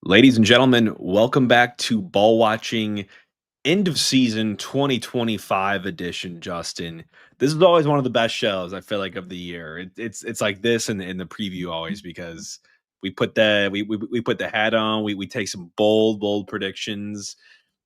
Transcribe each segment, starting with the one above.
Ladies and gentlemen, welcome back to Ball Watching End of Season 2025 edition, Justin. This is always one of the best shows I feel like of the year. It's like this in the preview always because we put the hat on, we take some bold predictions,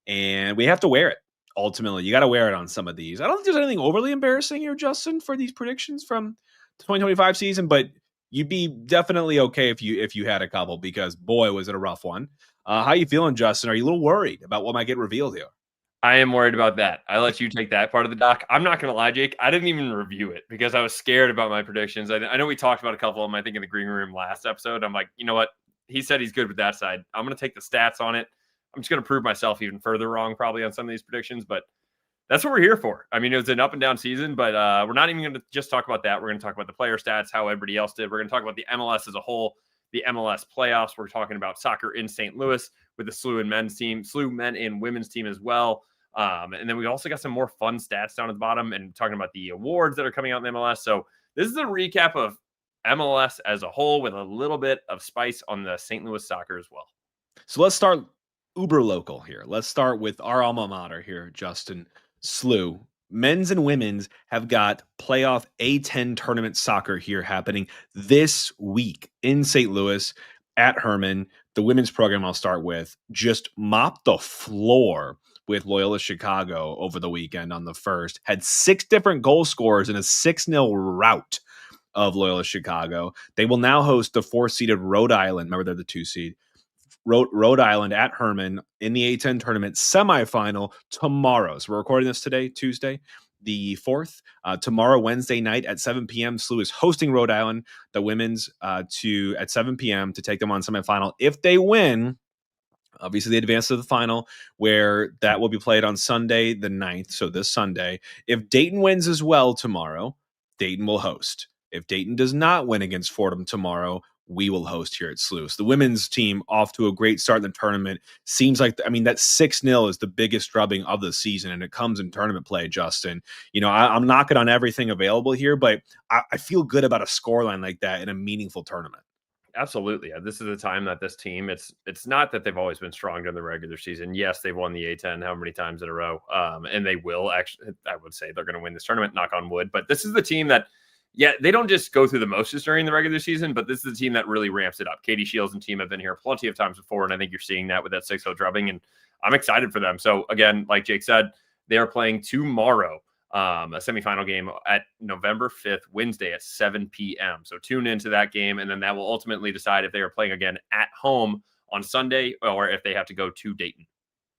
and we have to wear it. Ultimately, you got to wear it on some of these. I don't think there's anything overly embarrassing here, Justin, for these predictions from the 2025 season, but you'd be definitely okay if you had a couple because boy was it a rough one. How you feeling, Justin? Are you a little worried about what might get revealed here? I am worried about that. I let you take that part of the doc. I'm not going to lie, Jake. I didn't even review it because I was scared about my predictions. I know we talked about a couple of them, I think, in the green room last episode. I'm like, you know what? He said he's good with that side. I'm going to take the stats on it. I'm just going to prove myself even further wrong, probably, on some of these predictions. But that's what we're here for. I mean, it was an up and down season, but we're not even going to just talk about that. We're going to talk about the player stats, how everybody else did. We're going to talk about the MLS as a whole, the MLS playoffs. We're talking about soccer in St. Louis with the SLU and men's team, SLU men and women's team as well. And then we also got some more fun stats down at the bottom and talking about the awards that are coming out in the MLS. So this is a recap of MLS as a whole with a little bit of spice on the St. Louis soccer as well. So let's start uber local here. Let's start with our alma mater here, Justin. SLU. Men's and women's have got playoff A10 tournament soccer here happening this week in St. Louis at Herman. The women's program I'll start with just mopped the floor with Loyola Chicago over the weekend on the first. Had 6 different goal scorers in a 6-0 rout of Loyola Chicago. They will now host the 4-seeded Rhode Island. Remember, they're the 2 seed. Rhode Island at Herman in the A10 tournament semifinal tomorrow. So we're recording this today, Tuesday, the 4th. Tomorrow, Wednesday night at 7 p.m., SLU is hosting Rhode Island, the women's, at 7 p.m. to take them on semifinal. If they win, obviously they advance to the final, where that will be played on Sunday the 9th, so this Sunday. If Dayton wins as well tomorrow, Dayton will host. If Dayton does not win against Fordham tomorrow, we will host here at SLU. So the women's team off to a great start in the tournament. Seems like, I mean, that 6-0 is the biggest drubbing of the season, and it comes in tournament play, Justin. You know, I'm knocking on everything available here, but I feel good about a scoreline like that in a meaningful tournament. Absolutely. This is a time that this team, it's not that they've always been strong during the regular season. Yes, they've won the A10 how many times in a row. And they will actually, I would say they're going to win this tournament, knock on wood. But this is the team that, yeah, they don't just go through the motions during the regular season, but this is the team that really ramps it up. Katie Shields and team have been here plenty of times before, and I think you're seeing that with that 6-0 drubbing, and I'm excited for them. So again, like Jake said, they are playing tomorrow, a semifinal game at November 5th, Wednesday at 7 p.m. So tune into that game, and then that will ultimately decide if they are playing again at home on Sunday or if they have to go to Dayton.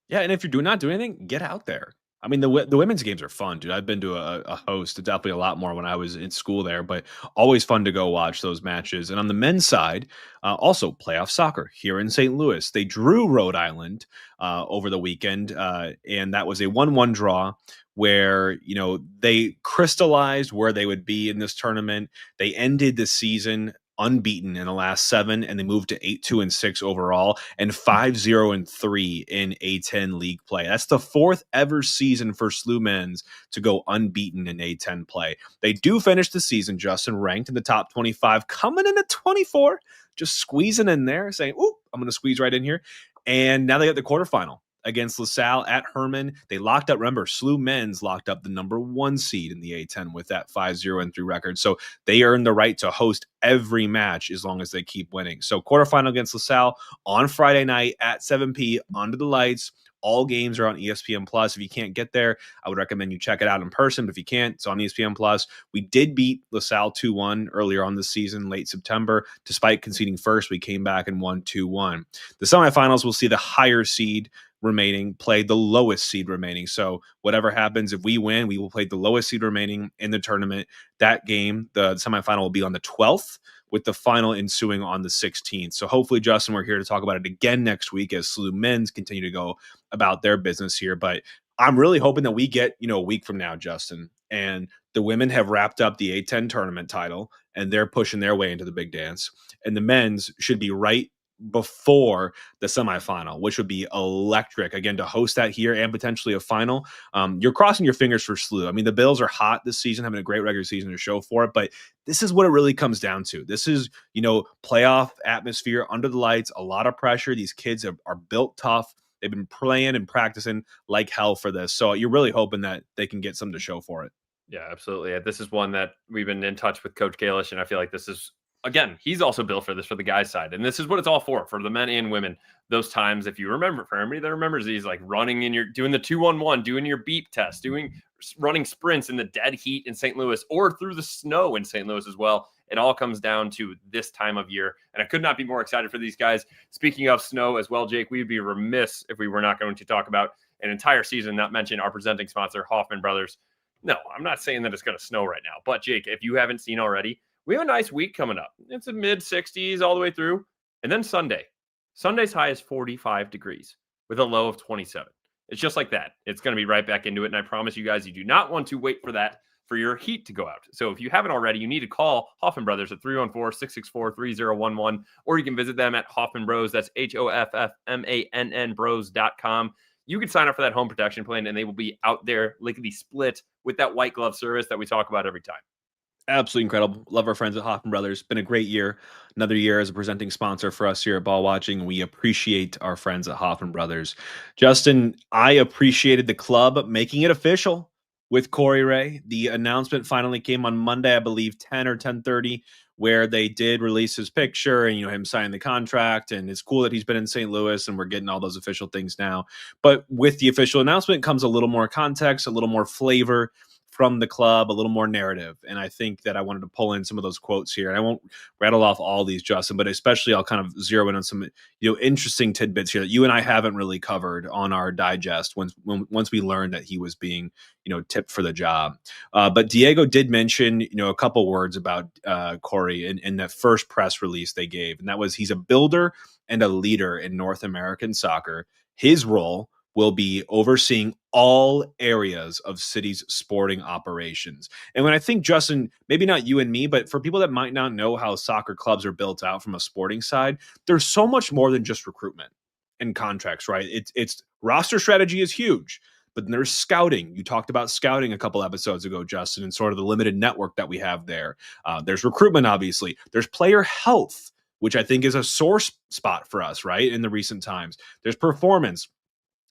Yeah, and if you're not doing anything, get out there. I mean, the women's games are fun, dude. I've been to a host, definitely a lot more when I was in school there, but always fun to go watch those matches. And on the men's side, also playoff soccer here in St. Louis. They drew Rhode Island over the weekend, and that was a 1-1 draw where, you know, they crystallized where they would be in this tournament. They ended the season unbeaten in the last 7, and they moved to 8-2-6 overall and 5-0-3 in A10 league play. That's the 4th ever season for SLU men's to go unbeaten in A10 play. They do finish the season, Justin, ranked in the top 25, coming in at 24, just squeezing in there, saying, "Ooh, I'm going to squeeze right in here." And now they got the quarterfinal against LaSalle at Herman. They locked up, remember, SLU men's locked up the number 1 seed in the A10 with that 5-0-3 record. So they earn the right to host every match as long as they keep winning. So quarterfinal against LaSalle on Friday night at 7 p.m. under the lights. All games are on ESPN Plus. If you can't get there, I would recommend you check it out in person. But if you can't, it's on ESPN Plus. We did beat LaSalle 2-1 earlier on this season, late September. Despite conceding first, we came back and won 2-1. The semifinals will see the higher seed remaining play the lowest seed remaining. So whatever happens, if we win, we will play the lowest seed remaining in the tournament. That game, the semifinal, will be on the 12th, with the final ensuing on the 16th. So hopefully, Justin, we're here to talk about it again next week as SLU men's continue to go about their business here. But I'm really hoping that we get, a week from now, Justin, and the women have wrapped up the A10 tournament title and they're pushing their way into the big dance. And the men's should be right before the semifinal, which would be electric. Again, to host that here and potentially a final, you're crossing your fingers for SLU. I mean, the Bills are hot this season, having a great regular season to show for it, but this is what it really comes down to. This is, playoff atmosphere under the lights, a lot of pressure. These kids are built tough. They've been playing and practicing like hell for this. So you're really hoping that they can get something to show for it. Yeah, absolutely. This is one that we've been in touch with Coach Kalish, and I feel like this is, again, he's also built for this for the guys' side. And this is what it's all for the men and women. Those times, if you remember, for everybody that remembers these, like running in doing the 2-on-1, doing your beep test, running sprints in the dead heat in St. Louis or through the snow in St. Louis as well. It all comes down to this time of year. And I could not be more excited for these guys. Speaking of snow as well, Jake, we'd be remiss if we were not going to talk about an entire season, not mention our presenting sponsor, Hoffman Brothers. No, I'm not saying that it's going to snow right now. But, Jake, if you haven't seen already, we have a nice week coming up. It's a mid-60s all the way through. And then Sunday's high is 45 degrees with a low of 27. It's just like that. It's going to be right back into it. And I promise you guys, you do not want to wait for that for your heat to go out. So if you haven't already, you need to call Hoffman Brothers at 314-664-3011, or you can visit them at Hoffman Bros. That's HOFFMANN Bros.com. You can sign up for that home protection plan, and they will be out there lickety split with that white glove service that we talk about every time. Absolutely incredible. Love our friends at Hoffman Brothers. Been a great year. Another year as a presenting sponsor for us here at Ball Watching. We appreciate our friends at Hoffman Brothers. Justin, I appreciated the club making it official with Corey Wray. The announcement finally came on Monday, I believe 10 or 10:30, where they did release his picture and him signing the contract. And it's cool that he's been in St. Louis and we're getting all those official things now. But with the official announcement comes a little more context, a little more flavor from the club, a little more narrative. And I think that I wanted to pull in some of those quotes here. And I won't rattle off all these, Justin, but especially I'll kind of zero in on some interesting tidbits here that you and I haven't really covered on our digest once we learned that he was being tipped for the job. But Diego did mention a couple words about Corey in that first press release they gave, and that was he's a builder and a leader in North American soccer. His role will be overseeing all areas of city's sporting operations. And when I think, Justin, maybe not you and me, but for people that might not know how soccer clubs are built out from a sporting side, there's so much more than just recruitment and contracts, right? It's roster strategy is huge, but then there's scouting. You talked about scouting a couple episodes ago, Justin, and sort of the limited network that we have there. There's recruitment, obviously. There's player health, which I think is a sore spot for us, right, in the recent times. There's performance.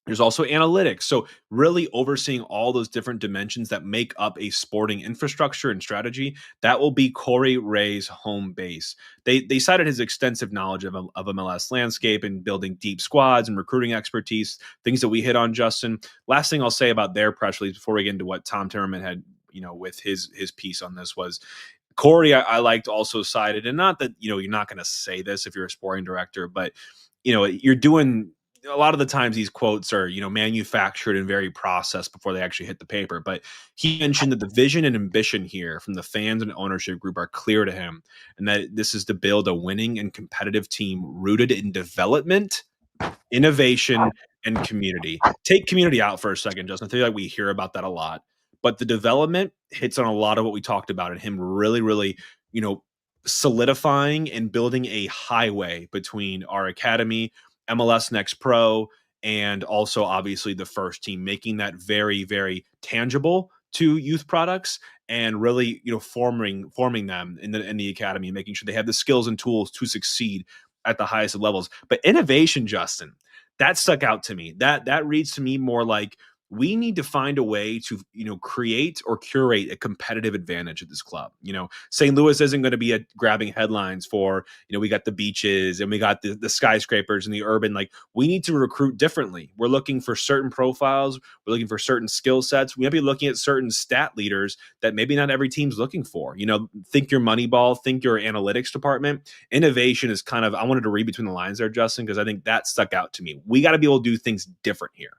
There's also analytics. So really overseeing all those different dimensions that make up a sporting infrastructure and strategy, that will be Corey Ray's home base. They cited his extensive knowledge of MLS landscape and building deep squads and recruiting expertise, things that we hit on, Justin. Last thing I'll say about their press release before we get into what Tom Timmerman had, with his piece on this was Corey, I liked also cited, and not that, you're not going to say this if you're a sporting director, but, you're doing – a lot of the times these quotes are, manufactured and very processed before they actually hit the paper. But he mentioned that the vision and ambition here from the fans and ownership group are clear to him, and that this is to build a winning and competitive team rooted in development, innovation, and community. Take community out for a second, Justin. I feel like we hear about that a lot. But the development hits on a lot of what we talked about, and him really, really, solidifying and building a highway between our academy, MLS Next Pro, and also obviously the first team, making that very, very tangible to youth products and really, forming them in the academy, making sure they have the skills and tools to succeed at the highest of levels. But innovation, Justin, that stuck out to me. That reads to me more like we need to find a way to, create or curate a competitive advantage at this club. St. Louis isn't going to be grabbing headlines for, we got the beaches and we got the skyscrapers and the urban. Like, we need to recruit differently. We're looking for certain profiles. We're looking for certain skill sets. We might be looking at certain stat leaders that maybe not every team's looking for. Think your Moneyball, think your analytics department. Innovation is kind of, I wanted to read between the lines there, Justin, because I think that stuck out to me. We got to be able to do things different here.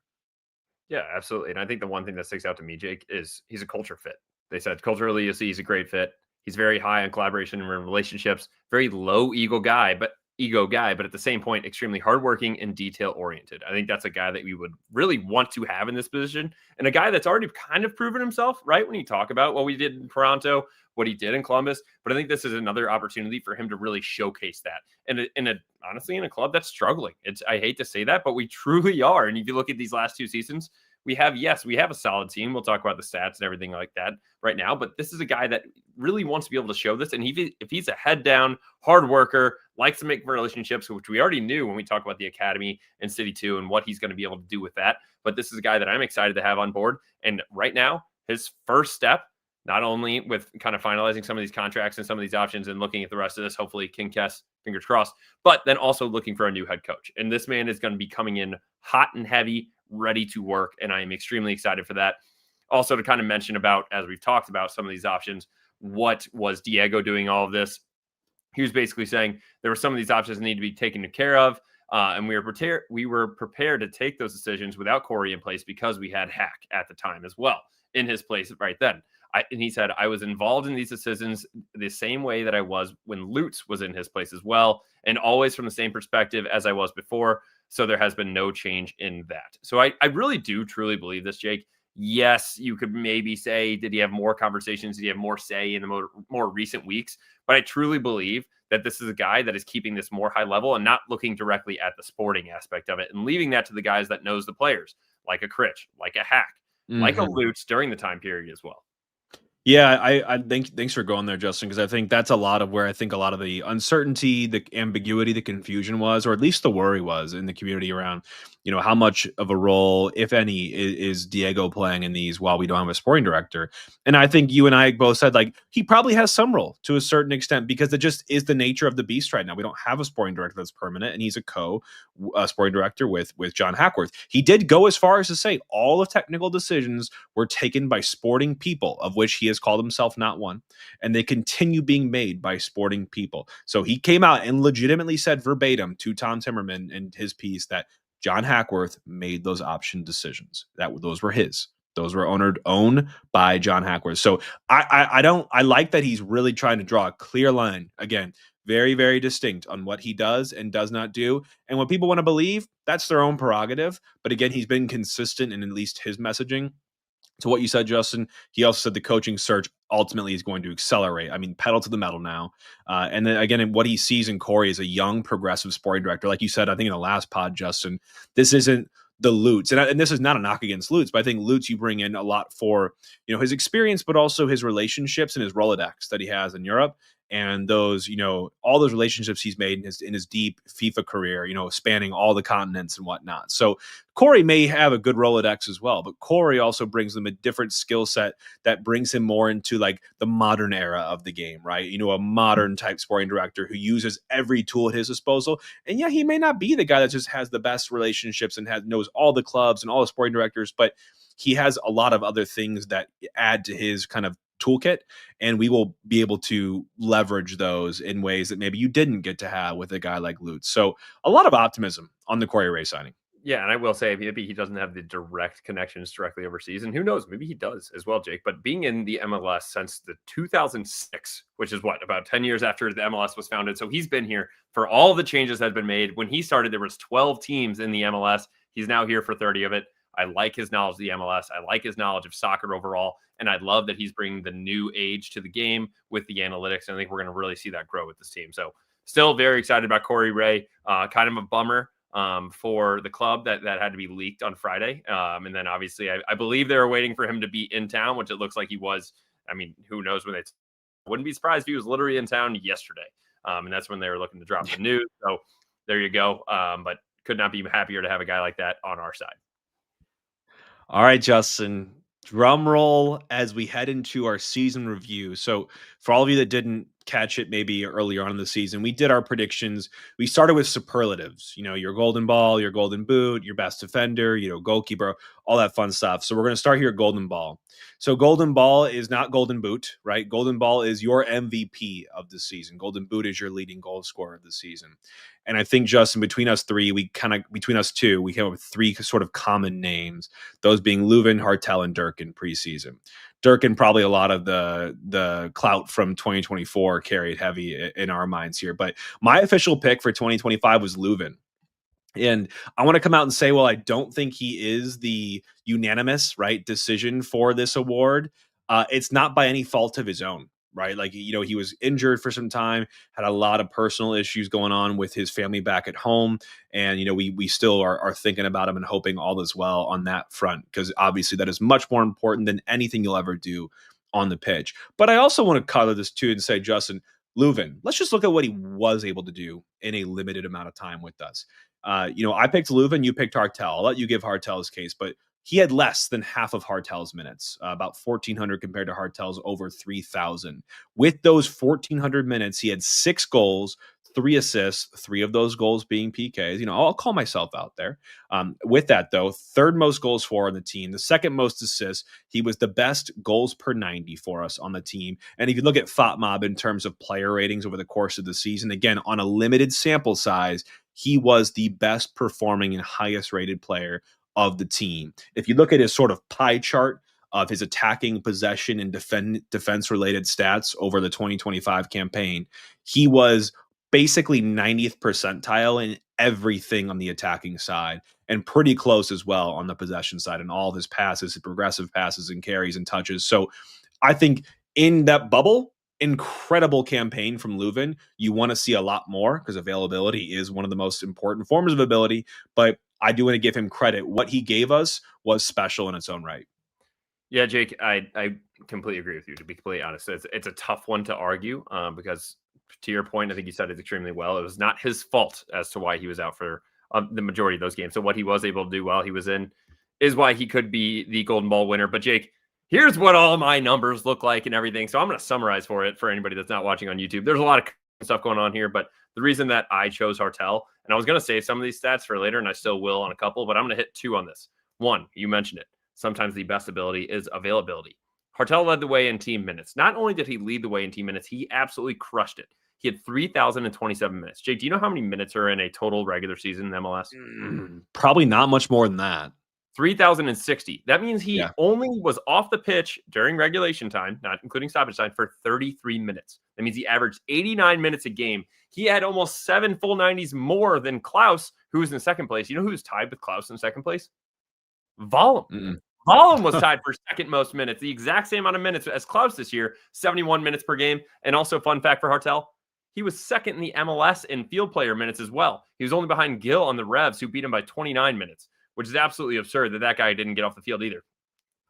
Yeah, absolutely. And I think the one thing that sticks out to me, Jake, is he's a culture fit. They said culturally, you see, he's a great fit. He's very high on collaboration and relationships, very low ego guy. But ego guy, but at the same point, extremely hardworking and detail oriented. I think that's a guy that we would really want to have in this position, and a guy that's already kind of proven himself, right? When you talk about what we did in Toronto, what he did in Columbus, but I think this is another opportunity for him to really showcase that. And honestly, in a club that's struggling, I hate to say that, but we truly are. And if you look at these last 2 seasons, we have a solid team. We'll talk about the stats and everything like that right now, but this is a guy that really wants to be able to show this. And if he's a head down, hard worker, likes to make relationships, which we already knew when we talk about the academy and City 2 and what he's going to be able to do with that. But this is a guy that I'm excited to have on board. And right now, his first step, not only with kind of finalizing some of these contracts and some of these options and looking at the rest of this, hopefully King Kess, fingers crossed, but then also looking for a new head coach. And this man is going to be coming in hot and heavy, ready to work. And I am extremely excited for that. Also, to kind of mention about, as we've talked about some of these options, what was Diego doing all of this? He was basically saying there were some of these options that need to be taken care of. And we were prepared to take those decisions without Corey in place because we had Hack at the time as well in his place right then. And he said, I was involved in these decisions the same way that I was when Lutz was in his place as well, and always from the same perspective as I was before. So there has been no change in that. So I really do truly believe this, Jake. Yes, you could maybe say, did he have more conversations? Did he have more say in the more recent weeks? But I truly believe that this is a guy that is keeping this more high level and not looking directly at the sporting aspect of it and leaving that to the guys that knows the players, like a Critch, like a Hack, like a Lutz during the time period as well. Yeah, I think thanks for going there, Justin, because I think that's a lot of where I think a lot of the uncertainty, the ambiguity, the confusion was, or at least the worry was in the community around, how much of a role, if any, is Diego playing in these while we don't have a sporting director. And I think you and I both said like he probably has some role to a certain extent because it just is the nature of the beast right now. We don't have a sporting director that's permanent, and he's a sporting director with John Hackworth. He did go as far as to say all of technical decisions were taken by sporting people, of which he has called himself not one, and they continue being made by sporting people. So he came out and legitimately said verbatim to Tom Timmerman in his piece that John Hackworth made those option decisions. Those were his. Those were owned by John Hackworth. So I like that he's really trying to draw a clear line. Again, very, very distinct on what he does and does not do. And what people want to believe, that's their own prerogative. But again, he's been consistent in at least his messaging. To what you said, Justin, he also said the coaching search ultimately is going to accelerate. I mean, pedal to the metal now. And then again, what he sees in Corey is a young, progressive sporting director. Like you said, I think in the last pod, Justin, this isn't the Lutz. And this is not a knock against Lutz, but I think Lutz, you bring in a lot for, his experience, but also his relationships and his Rolodex that he has in Europe. And those, all those relationships he's made in his deep FIFA career, spanning all the continents and whatnot. So Corey may have a good Rolodex as well, but Corey also brings them a different skill set that brings him more into like the modern era of the game, right? A modern type sporting director who uses every tool at his disposal. And yeah, he may not be the guy that just has the best relationships and knows all the clubs and all the sporting directors, but he has a lot of other things that add to his kind of toolkit, and we will be able to leverage those in ways that maybe you didn't get to have with a guy like Lutz. So a lot of optimism on the Corey Wray signing. Yeah, and I will say maybe he doesn't have the direct connections directly overseas, and who knows, maybe he does as well, Jake. But being in the MLS since the 2006, which is about 10 years after the MLS was founded, so he's been here for all the changes that have been made. When he started, there was 12 teams in the MLS. He's now here for 30 of it. I like his knowledge of the MLS. I like his knowledge of soccer overall. And I love that he's bringing the new age to the game with the analytics. And I think we're going to really see that grow with this team. So still very excited about Corey Wray. Kind of a bummer for the club that had to be leaked on Friday. And then obviously I believe they were waiting for him to be in town, which it looks like he was. I mean, who knows when it's, wouldn't be surprised if he was literally in town yesterday. And that's when they were looking to drop the news. So there you go. But could not be happier to have a guy like that on our side. All right, Justin, drum roll as we head into our season review. So for all of you that didn't catch it maybe earlier on in the season, we did our predictions. We started with superlatives, your golden ball, your golden boot, your best defender, goalkeeper, all that fun stuff. So we're going to start here at golden ball. So golden ball is not golden boot, right? Golden ball is your MVP of the season. Golden boot is your leading goal scorer of the season. And I think, Justin, between us two, we came up with three sort of common names, those being Leuven, Hartel, and Dirk in preseason. Dirk and probably a lot of the clout from 2024 carried heavy in our minds here. But my official pick for 2025 was Leuven. And I want to come out and say, well, I don't think he is the unanimous right decision for this award. It's not by any fault of his own, right? Like, he was injured for some time, had a lot of personal issues going on with his family back at home. And, we still are thinking about him and hoping all is well on that front, because obviously that is much more important than anything you'll ever do on the pitch. But I also want to color this too and say, Justin, Leuven, let's just look at what he was able to do in a limited amount of time with us. I picked Leuven, you picked Hartel. I'll let you give Hartel's case, but he had less than half of Hartel's minutes, about 1,400 compared to Hartel's over 3,000. With those 1,400 minutes, he had 6 goals, 3 assists, 3 of those goals being PKs. I'll call myself out there. With that, though, third most goals for on the team, the second most assists. He was the best goals per 90 for us on the team. And if you look at FOTMOB in terms of player ratings over the course of the season, again, on a limited sample size, he was the best performing and highest rated player of the team. If you look at his sort of pie chart of his attacking, possession, and defense related stats over the 2025 campaign, he was basically 90th percentile in everything on the attacking side, and pretty close as well on the possession side, and all of his passes, his progressive passes and carries and touches. So I think in that bubble, incredible campaign from Leuven. You want to see a lot more, because availability is one of the most important forms of ability, but I do want to give him credit. What he gave us was special in its own right. Yeah, Jake, I completely agree with you, to be completely honest. It's a tough one to argue, because to your point, I think you said it extremely well. It was not his fault as to why he was out for the majority of those games. So what he was able to do while he was in is why he could be the Golden Ball winner. But Jake, here's what all my numbers look like and everything. So I'm going to summarize for anybody that's not watching on YouTube. There's a lot of stuff going on here, but the reason that I chose Hartel, and I was going to save some of these stats for later, and I still will on a couple, but I'm going to hit 2 on this. 1, you mentioned it. Sometimes the best ability is availability. Hartel led the way in team minutes. Not only did he lead the way in team minutes, he absolutely crushed it. He had 3,027 minutes. Jake, do you know how many minutes are in a total regular season in MLS? Probably not much more than that. 3,060. That means he only was off the pitch during regulation time, not including stoppage time, for 33 minutes. That means he averaged 89 minutes a game. He had almost 7 full 90s more than Klaus, who was in second place. You know who's tied with Klaus in second place? Vollum. Vollum was tied for second most minutes, the exact same amount of minutes as Klaus this year, 71 minutes per game. And also, fun fact for Hartel, he was second in the MLS in field player minutes as well. He was only behind Gill on the Revs, who beat him by 29 minutes, which is absolutely absurd that guy didn't get off the field either.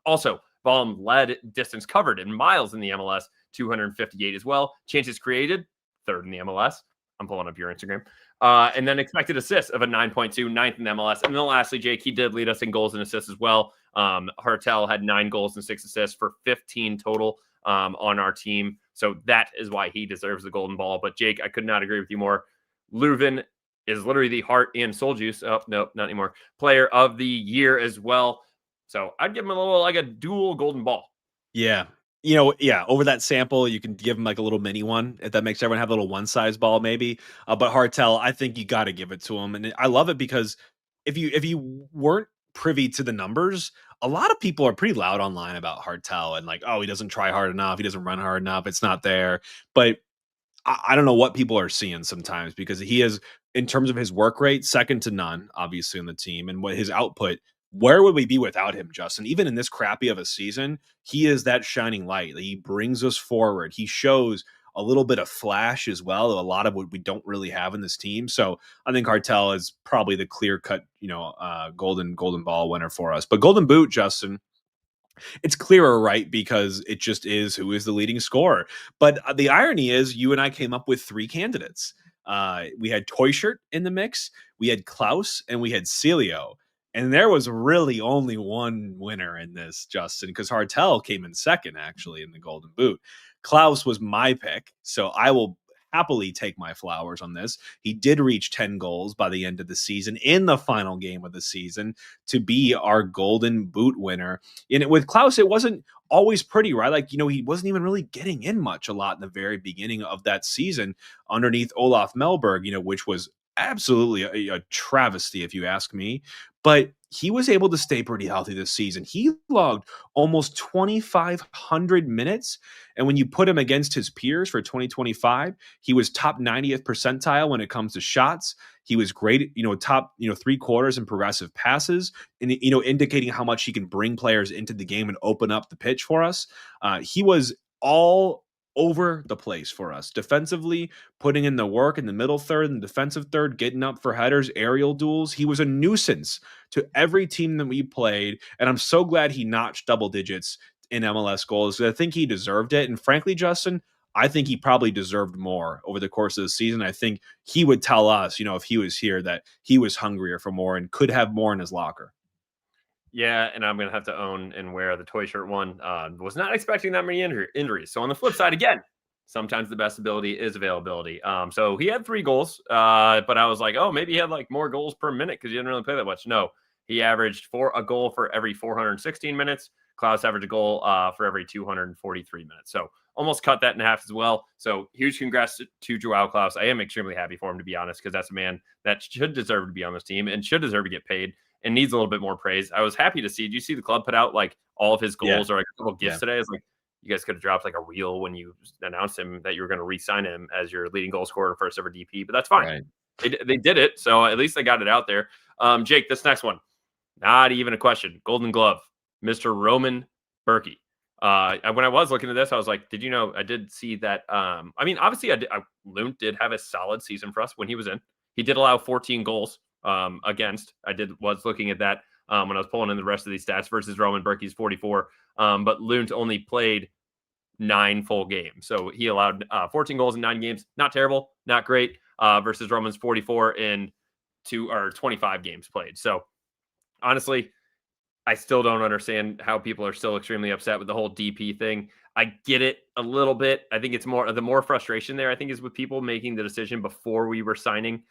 Also, Vollum led distance covered in miles in the MLS, 258 as well. Chances created, third in the MLS. I'm pulling up your Instagram. And then expected assists of a 9.2, ninth in the MLS. And then lastly, Jake, he did lead us in goals and assists as well. Hartel had 9 goals and 6 assists for 15 total on our team. So that is why he deserves the Golden Ball. But Jake, I could not agree with you more. Leuven is literally the heart and soul juice. Oh, no, not anymore. Player of the year as well. So I'd give him a little, like a dual Golden Ball. Yeah. Over that sample, you can give him like a little mini one, if that makes everyone have a little one-size ball maybe. But Hartel, I think you got to give it to him. And I love it because if you weren't privy to the numbers, a lot of people are pretty loud online about Hartel and like, oh, he doesn't try hard enough. He doesn't run hard enough. It's not there. But I don't know what people are seeing sometimes, because he is, in terms of his work rate, second to none, obviously, on the team. And what his output, where would we be without him, Justin? Even in this crappy of a season, he is that shining light. He brings us forward. He shows a little bit of flash as well, a lot of what we don't really have in this team. So I think Hartel is probably the clear-cut, golden ball winner for us. But Golden Boot, Justin, it's clearer, right? Because it just is who is the leading scorer. But the irony is, you and I came up with 3 candidates. We had Teuscher in the mix, we had Klaus, and we had Celio. And there was really only one winner in this, Justin, because Hartel came in second, actually, in the Golden Boot. Klaus was my pick, so I will happily take my flowers on this. He did reach 10 goals by the end of the season in the final game of the season to be our Golden Boot winner. And with Klaus, it wasn't always pretty, right? Like, he wasn't even really getting in much a lot in the very beginning of that season underneath Olaf Melberg, which was absolutely a travesty, if you ask me. But he was able to stay pretty healthy this season. He logged almost 2,500 minutes. And when you put him against his peers for 2025, he was top 90th percentile when it comes to shots. He was great, top, three quarters in progressive passes, and, indicating how much he can bring players into the game and open up the pitch for us. He was all over the place for us defensively, putting in the work in the middle third and defensive third, getting up for headers, aerial duels. He was a nuisance to every team that we played. And I'm so glad he notched double digits in MLS goals. I think he deserved it. And frankly, Justin, I think he probably deserved more over the course of the season. I think he would tell us, if he was here, that he was hungrier for more and could have more in his locker. Yeah, and I'm going to have to own and wear the toy shirt one. Was not expecting that many injuries. So on the flip side, again, sometimes the best ability is availability. So he had 3 goals, but I was like, oh, maybe he had like more goals per minute because he didn't really play that much. No, he averaged a goal for every 416 minutes. Klaus averaged a goal for every 243 minutes. So almost cut that in half as well. So huge congrats to Joao Klaus. I am extremely happy for him, to be honest, because that's a man that should deserve to be on this team and should deserve to get paid and needs a little bit more praise. I was happy to see. Did you see the club put out like all of his goals or like a couple gifts today? It's like, you guys could have dropped like a reel when you announced him that you were going to re-sign him as your leading goal scorer and first ever DP, but that's fine. Right. They did it. So at least they got it out there. Jake, this next one, not even a question. Golden Glove, Mr. Roman Berkey. When I was looking at this, I was like, did you know, I did see that. I mean, obviously Lund did have a solid season for us when he was in. He did allow 14 goals against. Was looking at that when I was pulling in the rest of these stats versus Roman Berkey's 44. But Lund only played 9 full games. So he allowed 14 goals in 9 games. Not terrible, not great, versus Roman's 44 in 25 games played. So honestly, I still don't understand how people are still extremely upset with the whole DP thing. I get it a little bit. I think it's the more frustration there, I think, is with people making the decision before we were signing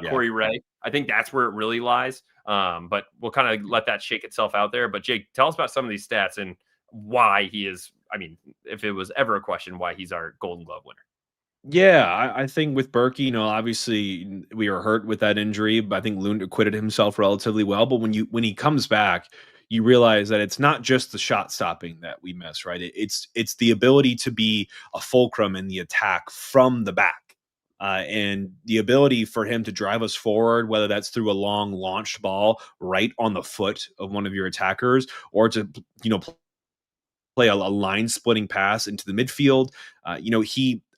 Corey Wray. I think that's where it really lies. But we'll kind of let that shake itself out there. But Jake, tell us about some of these stats and why he is, I mean, if it was ever a question, why he's our Golden Glove winner. Yeah, I think with Berkey, obviously we were hurt with that injury, but I think Lund acquitted himself relatively well. But when he comes back, you realize that it's not just the shot stopping that we miss, right? It's the ability to be a fulcrum in the attack from the back, and the ability for him to drive us forward, whether that's through a long launched ball right on the foot of one of your attackers, or to play a line splitting pass into the midfield.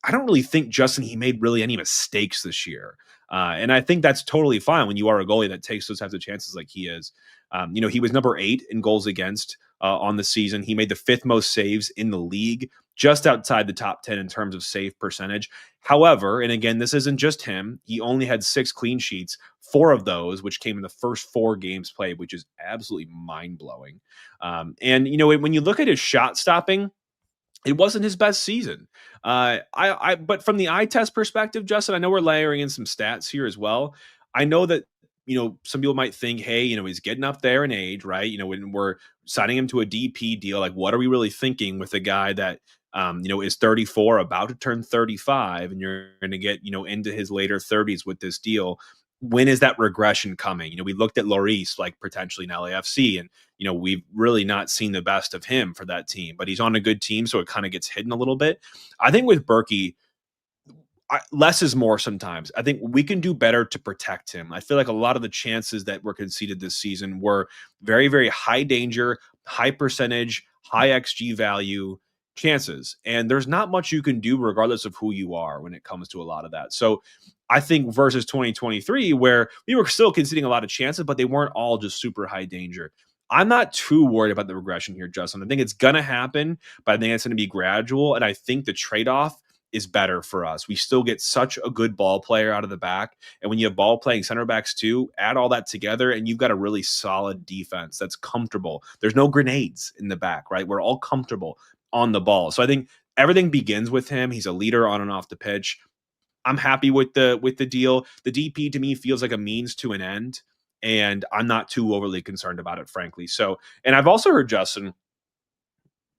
I don't really think, Justin, he made really any mistakes this year. And I think that's totally fine when you are a goalie that takes those types of chances like he is. He was number 8 in goals against on the season. He made the 5th most saves in the league, just outside the top 10 in terms of save percentage. However, and again, this isn't just him, he only had 6 clean sheets, 4 of those, which came in the first 4 games played, which is absolutely mind-blowing. And when you look at his shot stopping, it wasn't his best season. But from the eye test perspective, Justin, I know we're layering in some stats here as well. I know that, some people might think, hey, he's getting up there in age, right? When we're signing him to a DP deal, like, what are we really thinking with a guy that, is 34, about to turn 35, and you're going to get, into his later 30s with this deal? When is that regression coming? We looked at Lloris, like, potentially in LAFC, and we've really not seen the best of him for that team, but he's on a good team, so it kind of gets hidden a little bit. I think with Berkey, less is more sometimes. I think we can do better to protect him. I feel like a lot of the chances that were conceded this season were very, very high danger, high percentage, high XG value chances. And there's not much you can do regardless of who you are when it comes to a lot of that. So I think versus 2023, where we were still conceding a lot of chances, but they weren't all just super high danger. I'm not too worried about the regression here, Justin. I think it's going to happen, but I think it's going to be gradual. And I think the trade-off is better for us. We still get such a good ball player out of the back. And when you have ball playing center backs too, add all that together and you've got a really solid defense that's comfortable. There's no grenades in the back, right? We're all comfortable on the ball. So I think everything begins with him. He's a leader on and off the pitch. I'm happy with the deal. The DP to me feels like a means to an end, and I'm not too overly concerned about it, frankly. So, and I've also heard, Justin,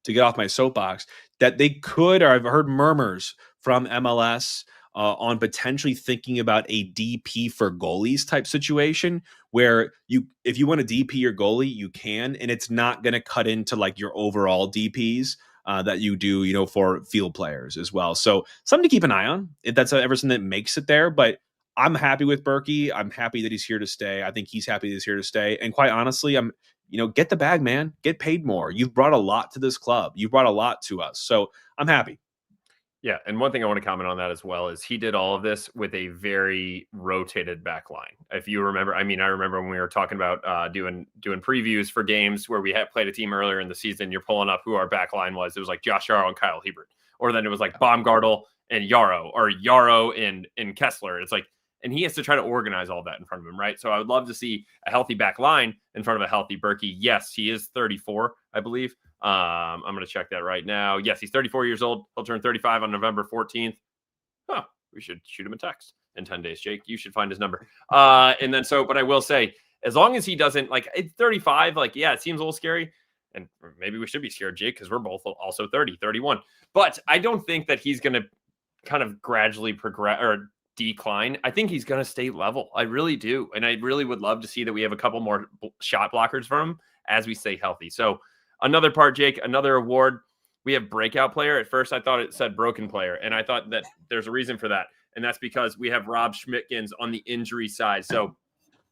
to get off my soapbox, that they could, or I've heard murmurs from MLS on potentially thinking about a DP for goalies type situation where if you want to DP your goalie, you can, and it's not going to cut into like your overall DPs that you do, for field players as well. So something to keep an eye on if that's ever something that makes it there. But I'm happy with Berkey. I'm happy that he's here to stay. I think he's happy that he's here to stay. And quite honestly, get the bag, man. Get paid more. You've brought a lot to this club. You've brought a lot to us. So I'm happy. Yeah, and one thing I want to comment on that as well is he did all of this with a very rotated back line. If you remember, I remember when we were talking about doing previews for games where we had played a team earlier in the season, you're pulling up who our back line was. It was like Josh Yarrow and Kyle Hebert. Or then it was like Baumgartel and Yarrow, or Yarrow and Kessler. It's like, and he has to try to organize all that in front of him, right? So I would love to see a healthy back line in front of a healthy Berkey. Yes, he is 34, I believe. I'm going to check that right now. Yes, he's 34 years old. He'll turn 35 on November 14th. Huh, we should shoot him a text in 10 days, Jake. You should find his number. But I will say, as long as he doesn't, like, it's 35, like, yeah, it seems a little scary. And maybe we should be scared, Jake, because we're both also 30, 31. But I don't think that he's going to kind of gradually progress or decline. I think he's going to stay level. I really do. And I really would love to see that we have a couple more shot blockers from him as we stay healthy. So another part, Jake, another award. We have breakout player. At first, I thought it said broken player. And I thought that there's a reason for that. And that's because we have Rob Schmidtkins on the injury side. So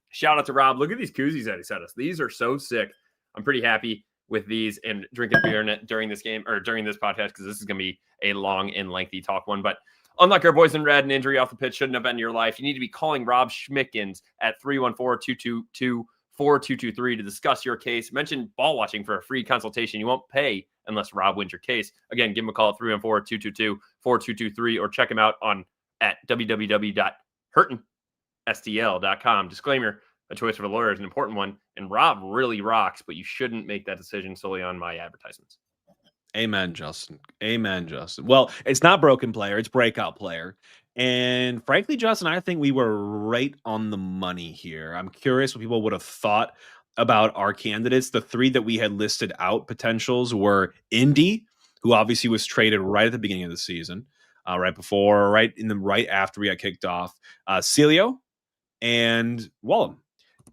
shout out to Rob. Look at these koozies that he sent us. These are so sick. I'm pretty happy with these and drinking beer during this game or during this podcast, because this is going to be a long and lengthy talk one. But unlike our boys in red, an injury off the pitch shouldn't have been in your life. You need to be calling Rob Schmidtkins at 314-222-4223 to discuss your case. Mention ball watching for a free consultation. You won't pay unless Rob wins your case. Again, give him a call at 314-222-4223 or check him out at www.hurtonstl.com. Disclaimer, a choice for a lawyer is an important one, and Rob really rocks, but you shouldn't make that decision solely on my advertisements. Amen, Justin. Amen, Justin. Well, it's not broken player, it's breakout player. And frankly, Justin, I think we were right on the money here. I'm curious what people would have thought about our candidates. The three that we had listed out potentials were Indy, who obviously was traded right at the beginning of the season, right after we got kicked off, Celio, and Wallem.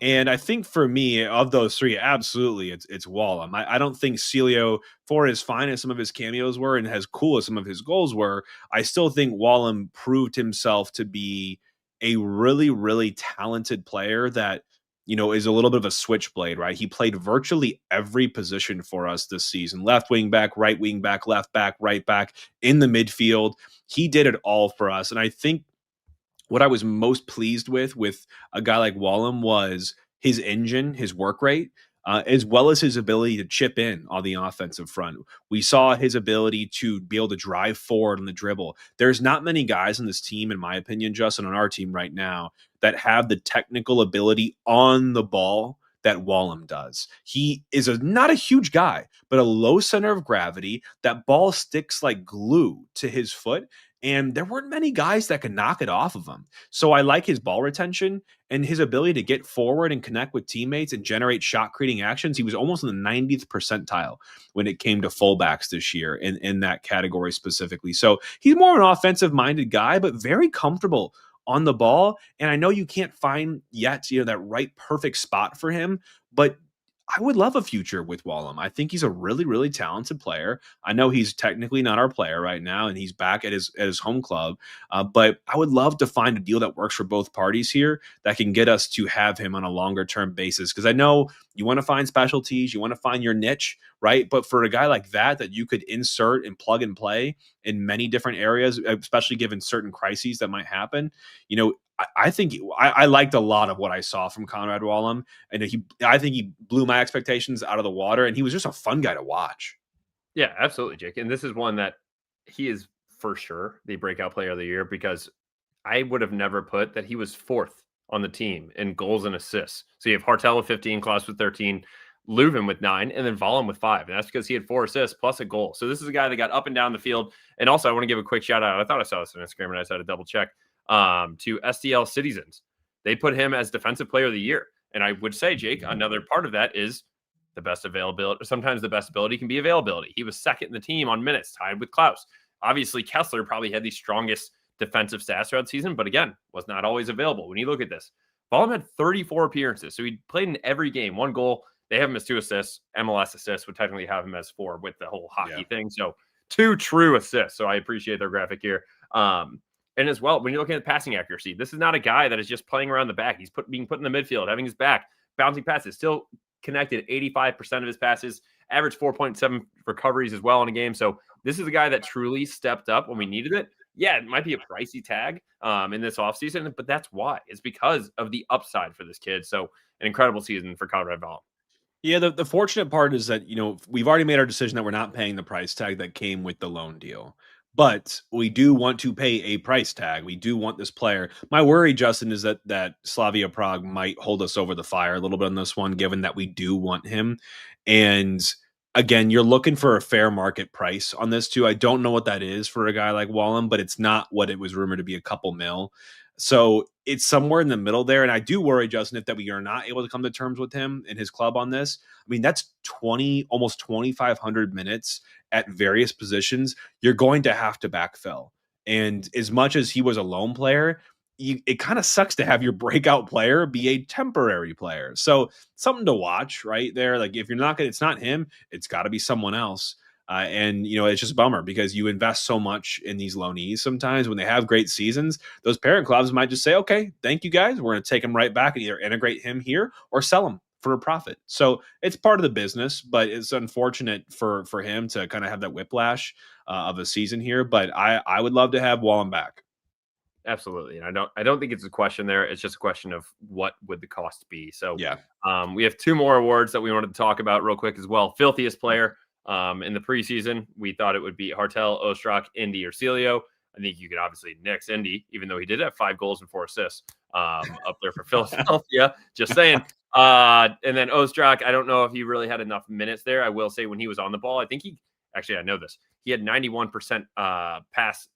And I think for me, of those three, absolutely, it's Wallem. I don't think Celio, for as fine as some of his cameos were and as cool as some of his goals were, I still think Wallem proved himself to be a really, really talented player that, is a little bit of a switchblade, right? He played virtually every position for us this season. Left wing back, right wing back, left back, right back, in the midfield. He did it all for us. And I think what I was most pleased with a guy like Wallem was his engine, his work rate, as well as his ability to chip in on the offensive front. We saw his ability to be able to drive forward on the dribble. There's not many guys on this team, in my opinion, Justin, on our team right now, that have the technical ability on the ball that Wallem does. He is not a huge guy, but a low center of gravity. That ball sticks like glue to his foot. And there weren't many guys that could knock it off of him. So I like his ball retention and his ability to get forward and connect with teammates and generate shot creating actions. He was almost in the 90th percentile when it came to fullbacks this year in that category specifically. So he's more an offensive minded guy, but very comfortable on the ball. And I know you can't find yet, that right perfect spot for him, but I would love a future with Wallem. I think he's a really, really talented player. I know he's technically not our player right now, and he's back at his home club. But I would love to find a deal that works for both parties here that can get us to have him on a longer term basis. Because I know you want to find specialties, you want to find your niche, right? But for a guy like that you could insert and plug and play in many different areas, especially given certain crises that might happen, I think I liked a lot of what I saw from Conrad Wallem, and I think he blew my expectations out of the water, and he was just a fun guy to watch. Yeah, absolutely, Jake. And this is one that he is for sure the breakout player of the year, because I would have never put that he was fourth on the team in goals and assists. So you have Hartel with 15, Klaus with 13, Leuven with 9, and then Wallem with 5. And that's because he had 4 assists plus a goal. So this is a guy that got up and down the field. And also, I want to give a quick shout out. I thought I saw this on Instagram, and I just had to double check. To STL Citizens. They put him as defensive player of the year. And I would say, Jake, another part of that is the best availability. Sometimes the best ability can be availability. He was second in the team on minutes, tied with Klaus. Obviously, Kessler probably had the strongest defensive stats throughout the season, but again, was not always available. When you look at this, Ballum had 34 appearances, so he played in every game. 1 goal. They have him as 2 assists. MLS assists would technically have him as 4 with the whole hockey thing. So 2 true assists. So I appreciate their graphic here. And as well, when you're looking at passing accuracy, this is not a guy that is just playing around the back. He's being put in the midfield, having his back, bouncing passes, still connected 85% of his passes, average 4.7 recoveries as well in a game. So this is a guy that truly stepped up when we needed it. Yeah, it might be a pricey tag in this offseason, but that's why. It's because of the upside for this kid. So an incredible season for Colorado Ballum. Yeah, the fortunate part is that, we've already made our decision that we're not paying the price tag that came with the loan deal. But we do want to pay a price tag. We do want this player. My worry, Justin, is that Slavia Prague might hold us over the fire a little bit on this one, given that we do want him. And again, you're looking for a fair market price on this too. I don't know what that is for a guy like Wallem, but it's not what it was rumored to be, a couple mil. So it's somewhere in the middle there. And I do worry, Justin, that we are not able to come to terms with him and his club on this. I mean, that's almost 2,500 minutes at various positions. You're going to have to backfill. And as much as he was a lone player, it kind of sucks to have your breakout player be a temporary player. So something to watch right there. Like if you're not it's not him, it's got to be someone else. And it's just a bummer because you invest so much in these loanees. Sometimes when they have great seasons, those parent clubs might just say, okay, thank you guys. We're going to take him right back and either integrate him here or sell him for a profit. So it's part of the business, but it's unfortunate for him to kind of have that whiplash of a season here. But I would love to have Wallem back. Absolutely. And I don't think it's a question there. It's just a question of what would the cost be. So yeah, we have 2 more awards that we wanted to talk about real quick as well. Filthiest player. In the preseason, we thought it would be Hartel, Ostrak, Indy, or Celio. I think you could obviously nix Indy, even though he did have 5 goals and 4 assists up there for Philadelphia. Just saying. And then Ostrak, I don't know if he really had enough minutes there. I will say when he was on the ball, I think I know this. He had 91% pass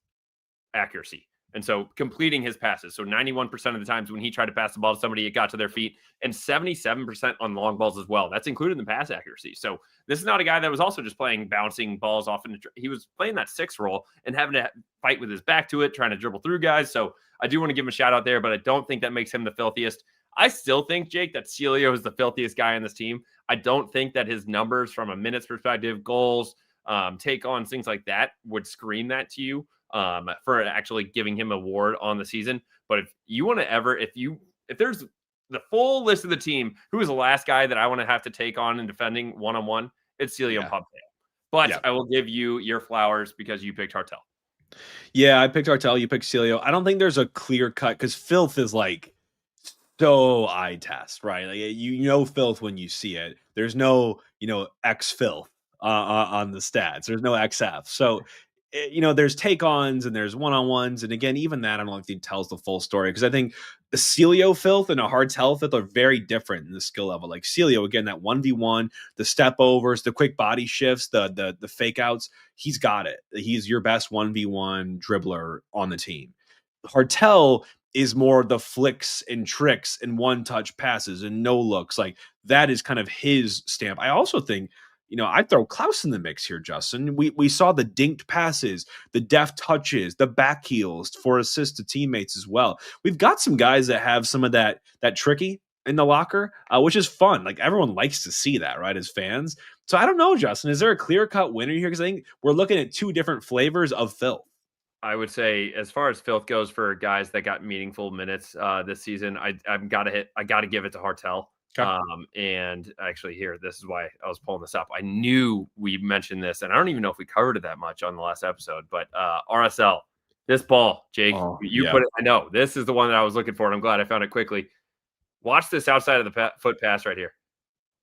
accuracy. And so completing his passes. So 91% of the times when he tried to pass the ball to somebody, it got to their feet, and 77% on long balls as well. That's included in the pass accuracy. So this is not a guy that was also just playing bouncing balls off. He was playing that 6 role and having to fight with his back to it, trying to dribble through guys. So I do want to give him a shout out there, but I don't think that makes him the filthiest. I still think, Jake, that Celio is the filthiest guy on this team. I don't think that his numbers from a minutes perspective, goals, take on things like that would scream that to you. For actually giving him an award on the season. But if you want to if there's the full list of the team, who is the last guy that I want to have to take on in defending one-on-one, it's Celio Pompeo. But I will give you your flowers because you picked Hartel. Yeah, I picked Hartel. You picked Celio. I don't think there's a clear cut because filth is like so eye test, right? Like filth when you see it. There's no, X filth on the stats. There's no XF. So there's take-ons and there's one-on-ones. And again, even that, I don't think tells the full story because I think the Celio filth and a Hartel filth are very different in the skill level. Like Celio, again, that 1v1, the step overs, the quick body shifts, the fake outs, he's got it. He's your best 1v1 dribbler on the team. Hartel is more the flicks and tricks and one-touch passes and no looks. Like that is kind of his stamp. I also think I'd throw Klaus in the mix here, Justin. We saw the dinked passes, the deft touches, the back heels for assists to teammates as well. We've got some guys that have some of that tricky in the locker, which is fun. Like everyone likes to see that, right, as fans. So I don't know, Justin. Is there a clear-cut winner here? Because I think we're looking at 2 different flavors of filth. I would say, as far as filth goes, for guys that got meaningful minutes this season, I got to give it to Hartel. Okay. And actually here, this is why I was pulling this up. I knew we mentioned this, and I don't even know if we covered it that much on the last episode, but RSL, this ball, Jake, put it. I know this is the one that I was looking for, and I'm glad I found it quickly. Watch this outside of the foot pass right here.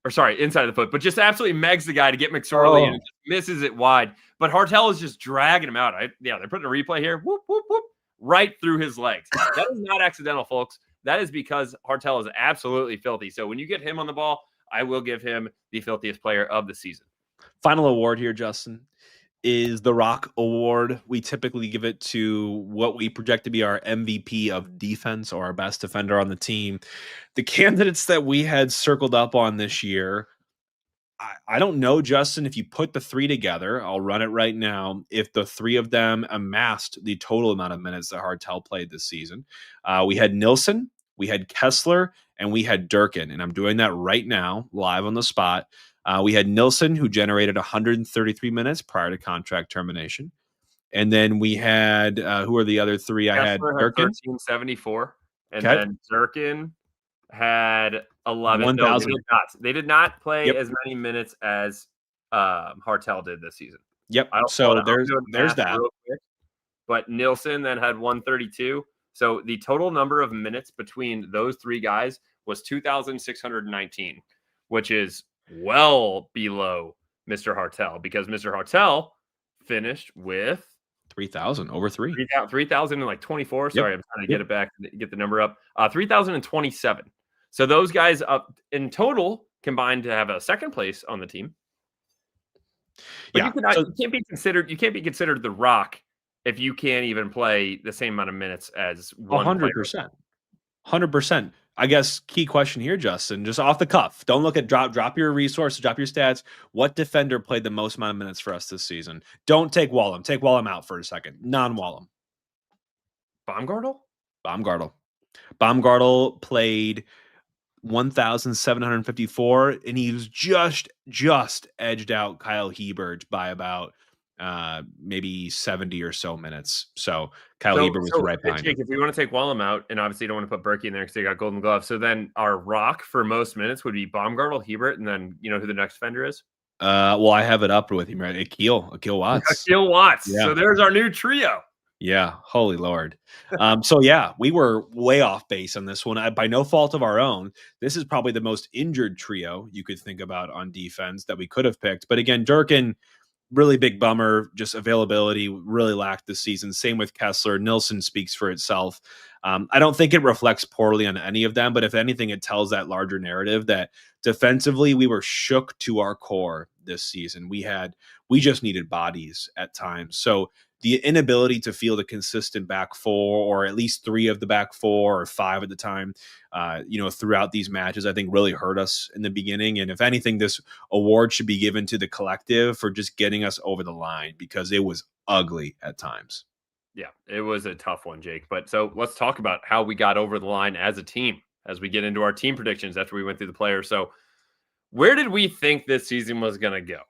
Or sorry, inside of the foot, but just absolutely megs the guy to get McSorley and just misses it wide. But Hartel is just dragging him out. They're putting a replay here. Whoop, whoop, whoop, right through his legs. That is not accidental, folks. That is because Hartel is absolutely filthy. So when you get him on the ball, I will give him the filthiest player of the season. Final award here, Justin, is the Rock Award. We typically give it to what we project to be our MVP of defense or our best defender on the team. The candidates that we had circled up on this year, I don't know, Justin, if you put the three together, I'll run it right now. If the three of them amassed the total amount of minutes that Hartel played this season, we had Nilsson, we had Kessler, and we had Durkin. And I'm doing that right now, live on the spot. We had Nilsson, who generated 133 minutes prior to contract termination. And then we had, who are the other three? I had Kessler had Durkin. 1374, and Okay. then Durkin had 11. No, 1,000. They did not play Yep. as many minutes as Hartel did this season. Yep. I'll So do there's math that. real quick. But Nilsson then had 132. So the total number of minutes between those three guys was 2,619, which is well below Mr. Hartel, because Mr. Hartel finished with 3,000 over three. 3,000 and like 24. Sorry, I'm trying to get it back, get the number up. 3,027. So those guys up in total combined to have a second place on the team. But Yeah. you can't be considered the Rock if you can't even play the same amount of minutes as 100%. 100%. I guess key question here, Justin, just off the cuff. Don't look at drop your resources, drop your stats. What defender played the most amount of minutes for us this season? Don't take Wallem. Take Wallem out for a second. Non-Wallem. Baumgartel? Baumgartel played 1,754, and he was just edged out Kyle Hebert by about maybe 70 or so minutes. So Kyle Hebert was right behind him. If we want to take Wallem out, and obviously you don't want to put Berkey in there because they got Golden Glove, so then our Rock for most minutes would be Baumgartel, Hebert, and then you know who the next defender is? Well, I have it up with him, right? Akil Watts. Akil Watts. Yeah. So there's our new trio. Yeah, holy Lord. So yeah, we were way off base on this one. By no fault of our own. This is probably the most injured trio you could think about on defense that we could have picked. But again, Durkin, really big bummer. Just availability really lacked this season. Same with Kessler. Nilsson speaks for itself. I don't think it reflects poorly on any of them, but if anything, it tells that larger narrative that defensively we were shook to our core this season. We just needed bodies at times. So the inability to field a consistent back four, or at least three of the back four or five at the time, throughout these matches, I think really hurt us in the beginning. And if anything, this award should be given to the collective for just getting us over the line, because it was ugly at times. Yeah, it was a tough one, Jake. But so let's talk about how we got over the line as a team as we get into our team predictions after we went through the players. So where did we think this season was going to go?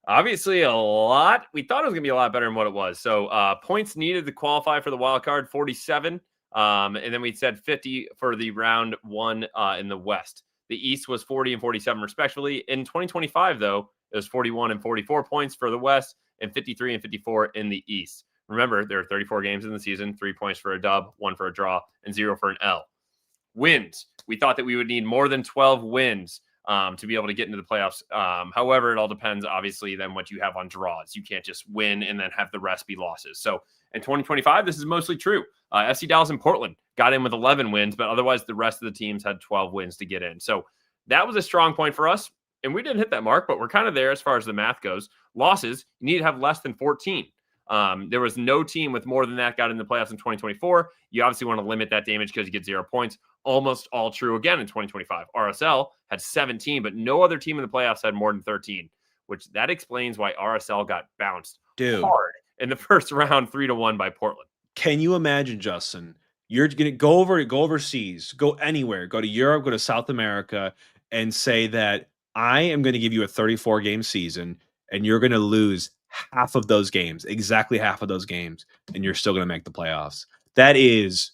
Obviously, a lot. We thought it was going to be a lot better than what it was. So points needed to qualify for the wild card, 47. And then we said 50 for the round one in the West. The East was 40 and 47 respectively. In 2025, though, it was 41 and 44 points for the West and 53 and 54 in the East. Remember, there are 34 games in the season, 3 points for a dub, 1 for a draw, and 0 for an L. Wins. We thought that we would need more than 12 wins to be able to get into the playoffs. However, it all depends, obviously, then what you have on draws. You can't just win and then have the rest be losses. So in 2025, this is mostly true. FC Dallas and Portland got in with 11 wins, but otherwise the rest of the teams had 12 wins to get in. So that was a strong point for us, and we didn't hit that mark, but we're kind of there as far as the math goes. Losses, you need to have less than 14. There was no team with more than that got in the playoffs in 2024. You obviously want to limit that damage because you get 0 points. Almost all true again in 2025. RSL had 17, but no other team in the playoffs had more than 13, which that explains why RSL got bounced hard in the first round, 3-1 by Portland. Can you imagine, Justin? You're going to go overseas, go anywhere, go to Europe, go to South America, and say that I am going to give you a 34-game season, and you're going to lose half of those games, exactly half of those games, and you're still going to make the playoffs. That is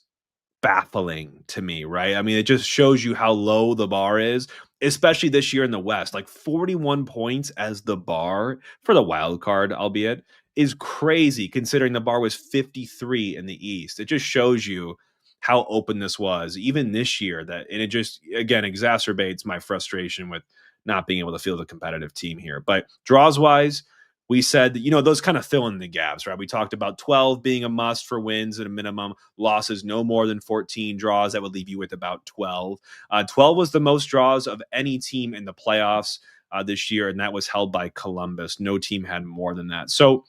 baffling to me, right? I mean, it just shows you how low the bar is, especially this year in the West. Like 41 points as the bar for the wild card, albeit, is crazy considering the bar was 53 in the East. It just shows you how open this was, even this year, and it just, again, exacerbates my frustration with not being able to field a competitive team here. But draws-wise, we said that, those kind of fill in the gaps, right? We talked about 12 being a must for wins at a minimum, losses no more than 14, draws that would leave you with about 12. 12 was the most draws of any team in the playoffs this year, and that was held by Columbus. No team had more than that. So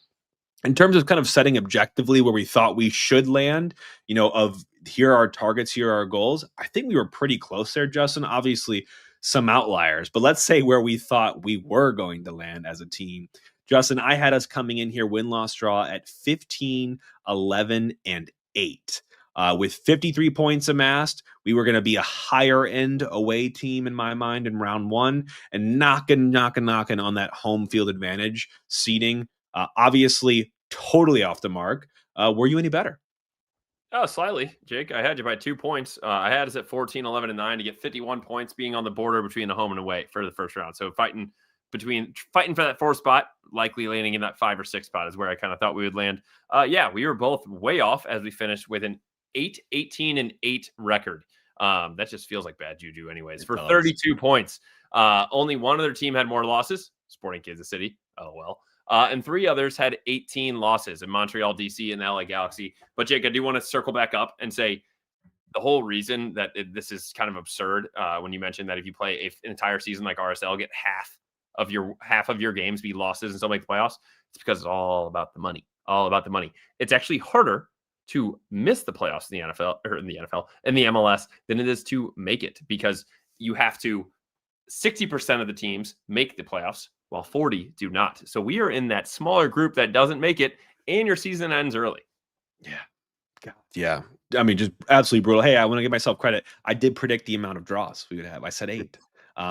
in terms of kind of setting objectively where we thought we should land, of here are our targets, here are our goals. I think we were pretty close there, Justin. Obviously, some outliers, but let's say where we thought we were going to land as a team. Justin, I had us coming in here win-loss draw at 15, 11, and 8. With 53 points amassed, we were going to be a higher end away team in my mind in round one and knocking on that home field advantage seeding. Obviously, totally off the mark. Were you any better? Oh, slightly, Jake. I had you by 2 points. I had us at 14, 11, and 9 to get 51 points, being on the border between the home and away for the first round. So fighting for that 4th spot, likely landing in that 5 or 6 spot is where I kind of thought we would land. Yeah, we were both way off as we finished with an 8, 18, and 8 record. That just feels like bad juju anyways. For 32 points. Only one other team had more losses, Sporting Kansas City. Oh, well. And 3 others had 18 losses in Montreal, DC, and the LA Galaxy. But Jake, I do want to circle back up and say the whole reason that this is kind of absurd when you mentioned that if you play an entire season like RSL, get half of your games be losses and still make the playoffs. It's because it's all about the money. All about the money. It's actually harder to miss the playoffs in the NFL or in the MLS than it is to make it, because you have to 60% of the teams make the playoffs while 40 do not. So we are in that smaller group that doesn't make it, and your season ends early. Yeah. God. Yeah. I mean, just absolutely brutal. Hey, I want to give myself credit. I did predict the amount of draws we would have. I said 8.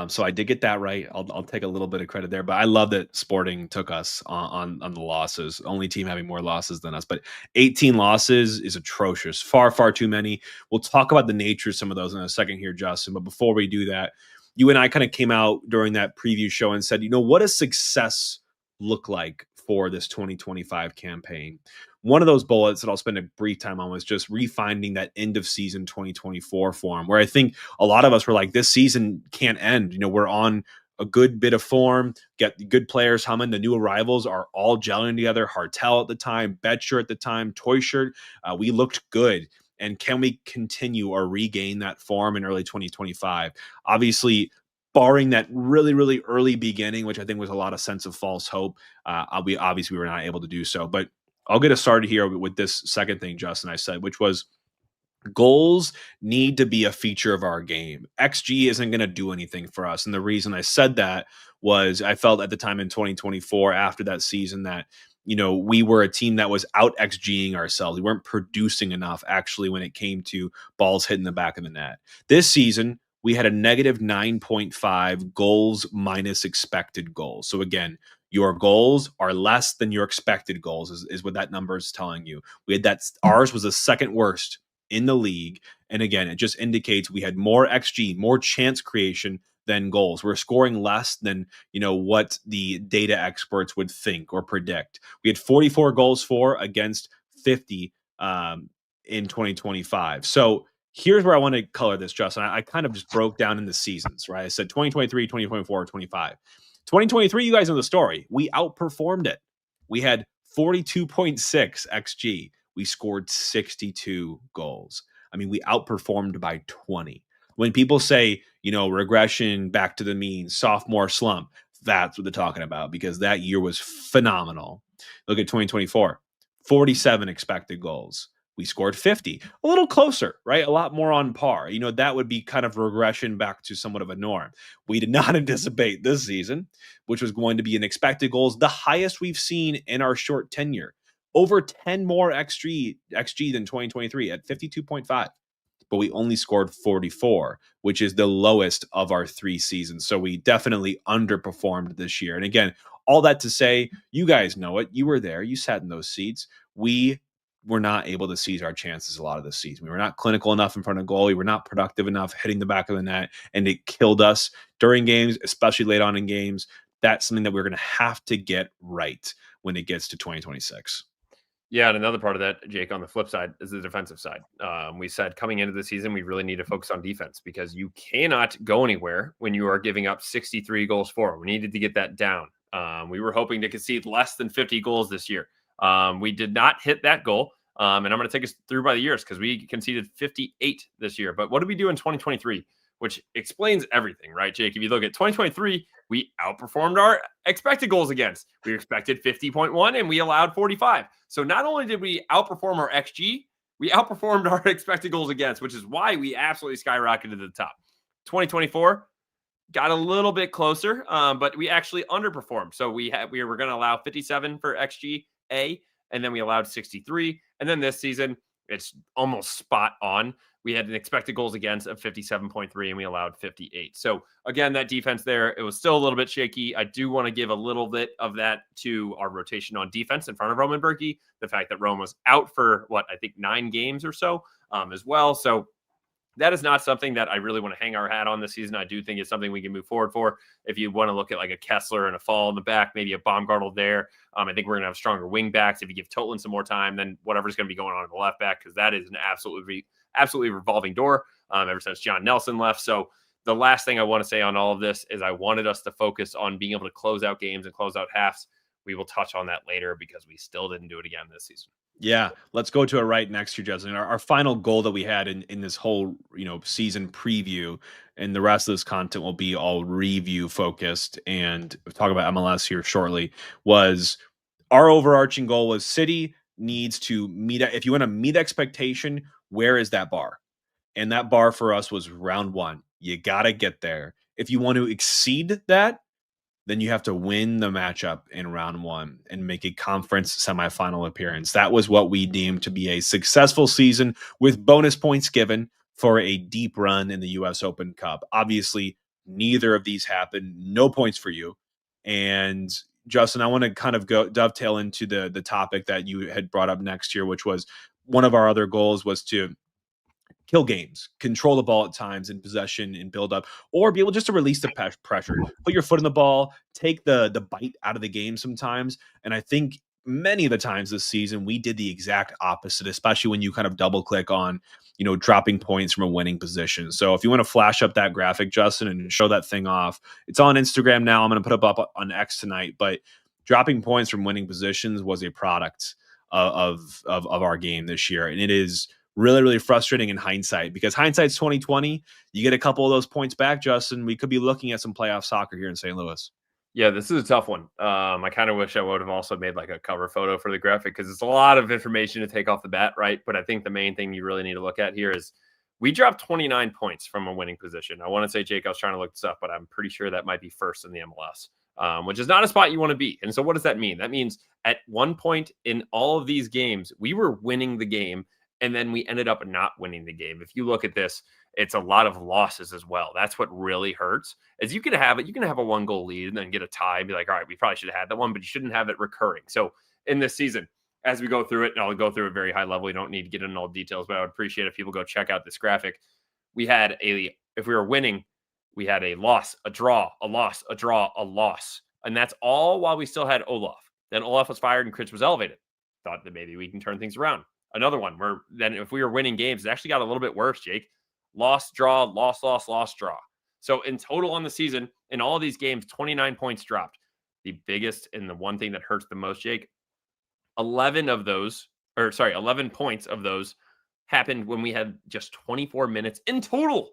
So I did get that right. I'll take a little bit of credit there, but I love that Sporting took us on the losses. Only team having more losses than us, but 18 losses is atrocious. Far, far too many. We'll talk about the nature of some of those in a second here, Justin. But before we do that, you and I kind of came out during that preview show and said, what does success look like for this 2025 campaign? One of those bullets that I'll spend a brief time on was just refinding that end of season 2024 form, where I think a lot of us were like, this season can't end. We're on a good bit of form, get the good players humming. The new arrivals are all gelling together. Hartel at the time, Betcher at the time, Toy Shirt. We looked good. And can we continue or regain that form in early 2025? Obviously, barring that really, really early beginning, which I think was a lot of sense of false hope, we were not able to do so. But I'll get us started here with this second thing, Justin, I said, which was goals need to be a feature of our game. XG isn't going to do anything for us. And the reason I said that was I felt at the time in 2024, after that season, that we were a team that was out XGing ourselves. We weren't producing enough actually when it came to balls hitting the back of the net. This season, we had a negative 9.5 goals minus expected goals. So again, your goals are less than your expected goals is what that number is telling you. We had that. Ours was the second worst in the league. And again, it just indicates we had more XG, more chance creation than goals. We're scoring less than, what the data experts would think or predict. We had 44 goals for against 50 in 2025. So here's where I want to color this, Justin. I kind of just broke down in the seasons, right? I said 2023, 2024, 25. 2023, you guys know the story. We outperformed it. We had 42.6 XG. We scored 62 goals. I mean, we outperformed by 20. When people say, regression back to the mean, sophomore slump, that's what they're talking about, because that year was phenomenal. Look at 2024, 47 expected goals. We scored 50, a little closer, right? A lot more on par. That would be kind of regression back to somewhat of a norm. We did not anticipate this season, which was going to be an expected goals, the highest we've seen in our short tenure. Over 10 more XG than 2023 at 52.5. But we only scored 44, which is the lowest of our 3 seasons. So we definitely underperformed this year. And again, all that to say, you guys know it. You were there. You sat in those seats. We were not able to seize our chances a lot of this season. We were not clinical enough in front of goal. We were not productive enough hitting the back of the net, and it killed us during games, especially late on in games. That's something that we're going to have to get right when it gets to 2026. Yeah, and another part of that, Jake, on the flip side, is the defensive side. We said coming into the season, we really need to focus on defense, because you cannot go anywhere when you are giving up 63 goals for. We needed to get that down. We were hoping to concede less than 50 goals this year. We did not hit that goal. And I'm going to take us through by the years, because we conceded 58 this year. But what did we do in 2023? Which explains everything, right, Jake? If you look at 2023, we outperformed our expected goals against. We expected 50.1 and we allowed 45. So not only did we outperform our XG, We outperformed our expected goals against, which is why we absolutely skyrocketed to the top. 2024 got a little bit closer, but we actually underperformed. So we were going to allow 57 for XGA, and then we allowed 63. And then this season, it's almost spot on. We had an expected goals against of 57.3, and we allowed 58. So again, that defense there, it was still a little bit shaky. I do want to give a little bit of that to our rotation on defense in front of Roman Berkey. The fact that Rome was out for I think 9 games or so as well. So that is not something that I really want to hang our hat on this season. I do think it's something we can move forward for. If you want to look at like a Kessler and a Fall in the back, maybe a Baumgartel there. I think we're going to have stronger wing backs. If you give Totland some more time, then whatever's going to be going on in the left back, because that is an absolutely revolving door ever since John Nelson left. So the last thing I want to say on all of this is I wanted us to focus on being able to close out games and close out halves. We will touch on that later because we still didn't do it again this season. Yeah, let's go to it right next year, Justin. Our final goal that we had in this whole season preview, and the rest of this content will be all review focused, and we'll talk about MLS here shortly. Was our overarching goal was City needs to meet. If you want to meet expectation, where is that bar? And that bar for us was round 1. You got to get there. If you want to exceed that, then you have to win the matchup in round 1 and make a conference semifinal appearance. That was what we deemed to be a successful season with bonus points given for a deep run in the U.S. Open Cup. Obviously, neither of these happened. No points for you. And Justin, I want to kind of dovetail into the topic that you had brought up next year, which was one of our other goals was to kill games, control the ball at times in possession and build up, or be able just to release the pressure, put your foot in the ball, take the bite out of the game sometimes. And I think many of the times this season, we did the exact opposite, especially when you kind of double click on, dropping points from a winning position. So if you want to flash up that graphic, Justin, and show that thing off, it's on Instagram now. I'm going to put it up on X tonight, but dropping points from winning positions was a product of our game this year. And it is really, really frustrating in hindsight, because hindsight's 2020. You get a couple of those points back, Justin, we could be looking at some playoff soccer here in St. Louis. Yeah, this is a tough one. I kind of wish I would have also made like a cover photo for the graphic, because it's a lot of information to take off the bat, right? But I think the main thing you really need to look at here is we dropped 29 points from a winning position. I want to say, Jake, I was trying to look this up, but I'm pretty sure that might be first in the MLS, which is not a spot you want to be. And so what does that mean? That means at one point in all of these games, we were winning the game, and then we ended up not winning the game. If you look at this, it's a lot of losses as well. That's what really hurts. Is you can have a 1-goal lead and then get a tie and be like, all right, we probably should have had that one, but you shouldn't have it recurring. So in this season, as we go through it, and I'll go through it very high level, you don't need to get into all details, but I would appreciate if people go check out this graphic. If we were winning, we had a loss, a draw, a loss, a draw, a loss. And that's all while we still had Olaf. Then Olaf was fired and Kritz was elevated. Thought that maybe we can turn things around. Another one where then if we were winning games, it actually got a little bit worse, Jake. Loss, draw, loss, loss, loss, draw. So in total on the season, in all of these games, 29 points dropped. The biggest and the one thing that hurts the most, Jake, 11 points of those happened when we had just 24 minutes in total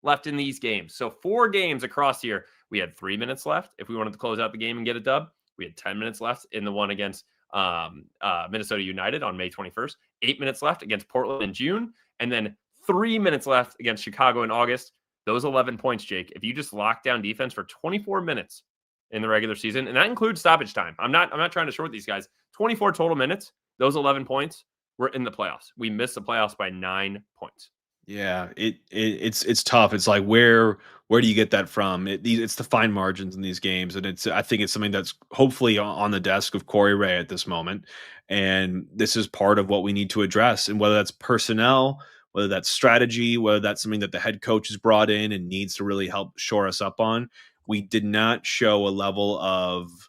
left in these games. So 4 games across here, we had 3 minutes left. If we wanted to close out the game and get a dub, we had 10 minutes left in the one against Minnesota United on May 21st, 8 minutes left against Portland in June, and then 3 minutes left against Chicago in August. Those 11 points, Jake, if you just lock down defense for 24 minutes in the regular season, and that includes stoppage time. I'm not trying to short these guys. 24 total minutes, those 11 points were in the playoffs. We missed the playoffs by 9 points. Yeah, it's tough. It's like where do you get that from? It's the fine margins in these games, and I think it's something that's hopefully on the desk of Corey Wray at this moment, and this is part of what we need to address. And whether that's personnel, whether that's strategy, whether that's something that the head coach has brought in and needs to really help shore us up on, we did not show a level of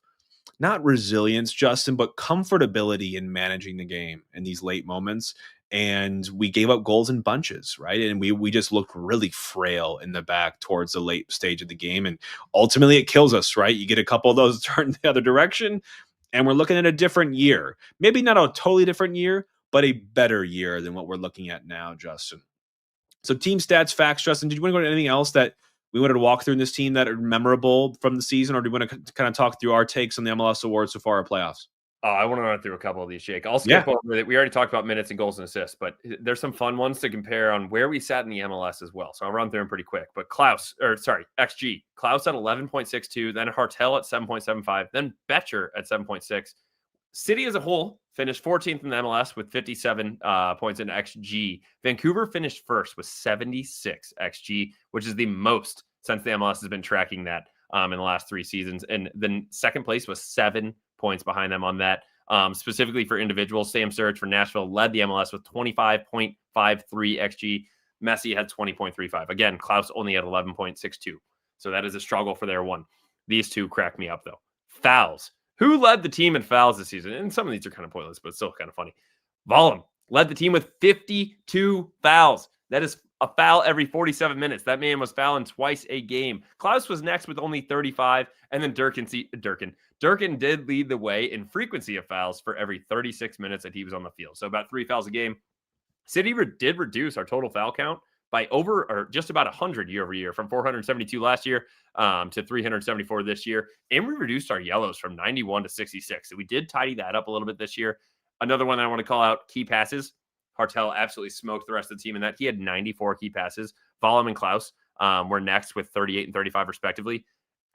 not resilience, Justin, but comfortability in managing the game in these late moments. And we gave up goals in bunches, right? And we just looked really frail in the back towards the late stage of the game. And ultimately it kills us, right? You get a couple of those turned the other direction, and we're looking at a different year. Maybe not a totally different year, but a better year than what we're looking at now, Justin. So team stats, facts, Justin, did you want to go to anything else that we wanted to walk through in this team that are memorable from the season, or do you want to kind of talk through our takes on the MLS awards so far, our playoffs? I want to run through a couple of these, Jake. I'll Yeah. skip over it. We already talked about minutes and goals and assists, but there's some fun ones to compare on where we sat in the MLS as well. So I'll run through them pretty quick. But XG. Klaus at 11.62, then Hartel at 7.75, then Betcher at 7.6. City as a whole finished 14th in the MLS with 57 points in XG. Vancouver finished first with 76 XG, which is the most since the MLS has been tracking that in the last 3 seasons. And then second place was 7 points behind them on that. Specifically for individuals, Sam Sturridge for Nashville led the MLS with 25.53 XG. Messi had 20.35. Again, Klaus only had 11.62. So that is a struggle for their one. These two crack me up, though. Fouls. Who led the team in fouls this season? And some of these are kind of pointless, but still kind of funny. Vollum led the team with 52 fouls. That is a foul every 47 minutes. That man was fouling twice a game. Klaus was next with only 35, and then Durkin did lead the way in frequency of fouls for every 36 minutes that he was on the field. So about 3 fouls a game. City did reduce our total foul count by over or just about 100 year over year, from 472 last year to 374 this year. And we reduced our yellows from 91 to 66. So we did tidy that up a little bit this year. Another one that I want to call out, key passes. Hartel absolutely smoked the rest of the team in that. He had 94 key passes. Vollum and Klaus were next with 38 and 35 respectively.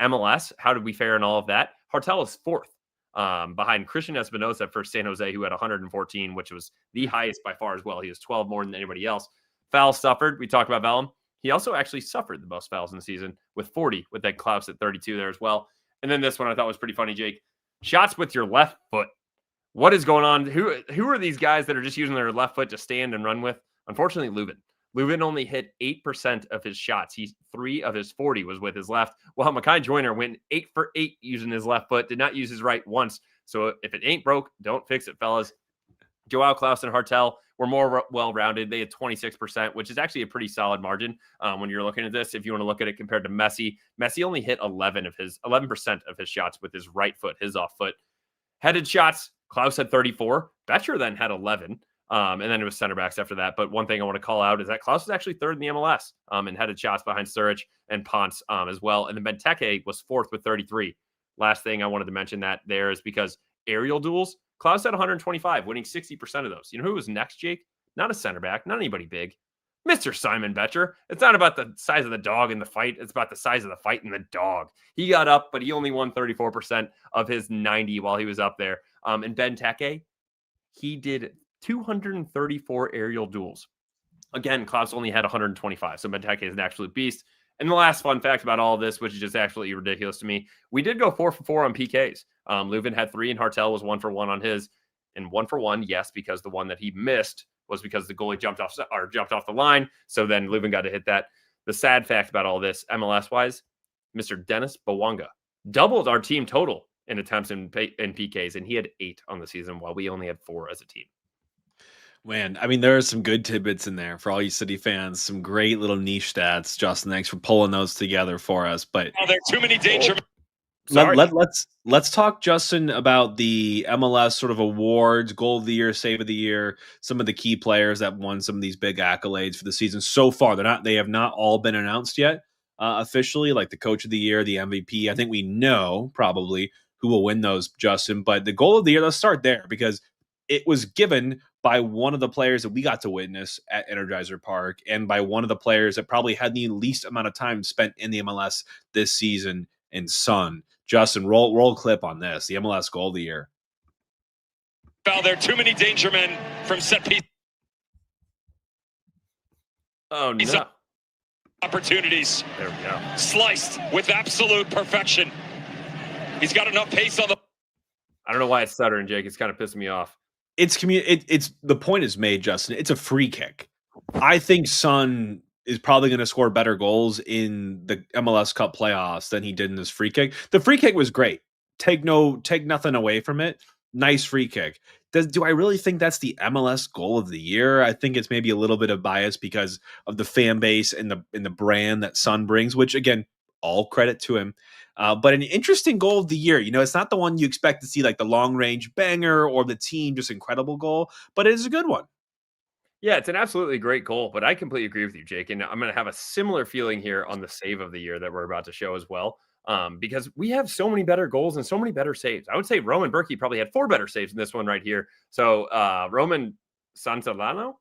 MLS, how did we fare in all of that? Hartel is fourth behind Christian Espinosa for San Jose, who had 114, which was the highest by far as well. He was 12 more than anybody else. Fouls suffered. We talked about Vollum. He also actually suffered the most fouls in the season with 40, with that Klaus at 32 there as well. And then this one I thought was pretty funny, Jake. Shots with your left foot. What is going on? Who are these guys that are just using their left foot to stand and run with? Unfortunately, Leuven only hit 8% of his shots. 3 of his 40 was with his left, while Mekhi Joyner went 8 for 8 using his left foot, did not use his right once. So if it ain't broke, don't fix it, fellas. Joao, Klaus, and Hartel were more well-rounded. They had 26%, which is actually a pretty solid margin when you're looking at this. If you want to look at it compared to Messi, Messi only hit 11% of his shots with his right foot, his off foot. Headed shots, Klaus had 34. Betcher then had 11. And then it was center backs after that. But one thing I want to call out is that Klaus was actually third in the MLS and headed shots behind Sturridge and Ponce as well. And then Benteke was fourth with 33. Last thing I wanted to mention that there is because aerial duels, Klaus had 125, winning 60% of those. You know who was next, Jake? Not a center back, not anybody big. Mr. Simon Betcher. It's not about the size of the dog in the fight. It's about the size of the fight in the dog. He got up, but he only won 34% of his 90 while he was up there. And Benteke, he did 234 aerial duels. Again, Klaus only had 125, so Benteke is an absolute beast. And the last fun fact about all of this, which is just absolutely ridiculous to me, we did go 4 for 4 on PKs. Leuven had 3, and Hartel was 1 for 1 on his. And 1 for 1, yes, because the one that he missed was because the goalie jumped off the line. So then Leuven got to hit that. The sad fact about all this, MLS-wise, Mr. Dennis Bawanga doubled our team total in attempts in PKs, and he had 8 on the season, while we only had 4 as a team. Man, I mean, there are some good tidbits in there for all you City fans. Some great little niche stats. Justin, thanks for pulling those together for us. But there are too many danger. Let's talk, Justin, about the MLS sort of awards, goal of the year, save of the year, some of the key players that won some of these big accolades for the season so far. They have not all been announced yet officially, like the coach of the year, the MVP. I think we know probably who will win those, Justin. But the goal of the year, let's start there, because it was given by one of the players that we got to witness at Energizer Park, and by one of the players that probably had the least amount of time spent in the MLS this season in Sun. Justin, roll clip on this, the MLS goal of the year. Foul there, too many danger men from set piece. Oh, no. Opportunities. There we go. Sliced with absolute perfection. He's got enough pace on the... I don't know why it's stuttering, Jake. It's kind of pissing me off. It's the point is made, Justin. It's a free kick. I think Sun is probably going to score better goals in the MLS Cup playoffs than he did in this free kick. The free kick was great. Take nothing away from it. Nice free kick. Do I really think that's the MLS goal of the year? I think it's maybe a little bit of bias because of the fan base and the brand that Sun brings, which again, all credit to him. But an interesting goal of the year. You know, it's not the one you expect to see, like the long range banger or the team just incredible goal, but it is a good one. Yeah, it's an absolutely great goal, but I completely agree with you, Jake. And I'm going to have a similar feeling here on the save of the year that we're about to show as well. because we have so many better goals and so many better saves. I would say Roman Berkey probably had 4 better saves in this one right here. So Roman Santillano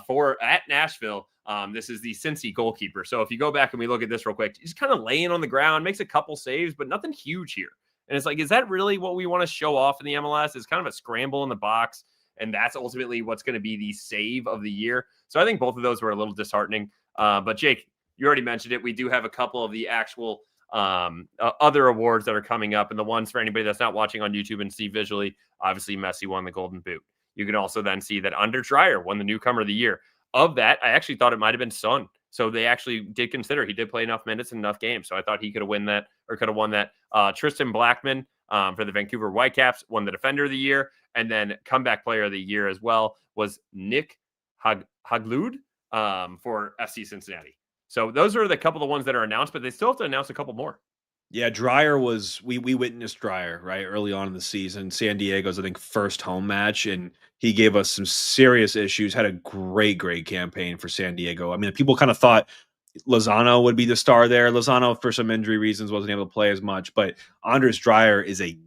for at Nashville. This is the Cincy goalkeeper. So if you go back and we look at this real quick, he's kind of laying on the ground, makes a couple saves, but nothing huge here. And it's like, is that really what we want to show off in the MLS? It's kind of a scramble in the box. And that's ultimately what's going to be the save of the year. So I think both of those were a little disheartening. But Jake, you already mentioned it. We do have a couple of the actual other awards that are coming up. And the ones for anybody that's not watching on YouTube and see visually, obviously Messi won the Golden Boot. You can also then see that Anders Dreyer won the Newcomer of the Year. Of that, I actually thought it might have been Son. So they actually did consider he did play enough minutes and enough games. So I thought he could have won that or could have won that. Tristan Blackman for the Vancouver Whitecaps won the Defender of the Year. And then Comeback Player of the Year as well was Nick Haglund for FC Cincinnati. So those are the couple of ones that are announced, but they still have to announce a couple more. Yeah, Dreyer was we witnessed Dreyer right early on in the season. San Diego's, I think, first home match, and he gave us some serious issues. Had a great campaign for San Diego. I mean, people kind of thought Lozano would be the star there. Lozano, for some injury reasons, wasn't able to play as much, but Anders Dreyer is a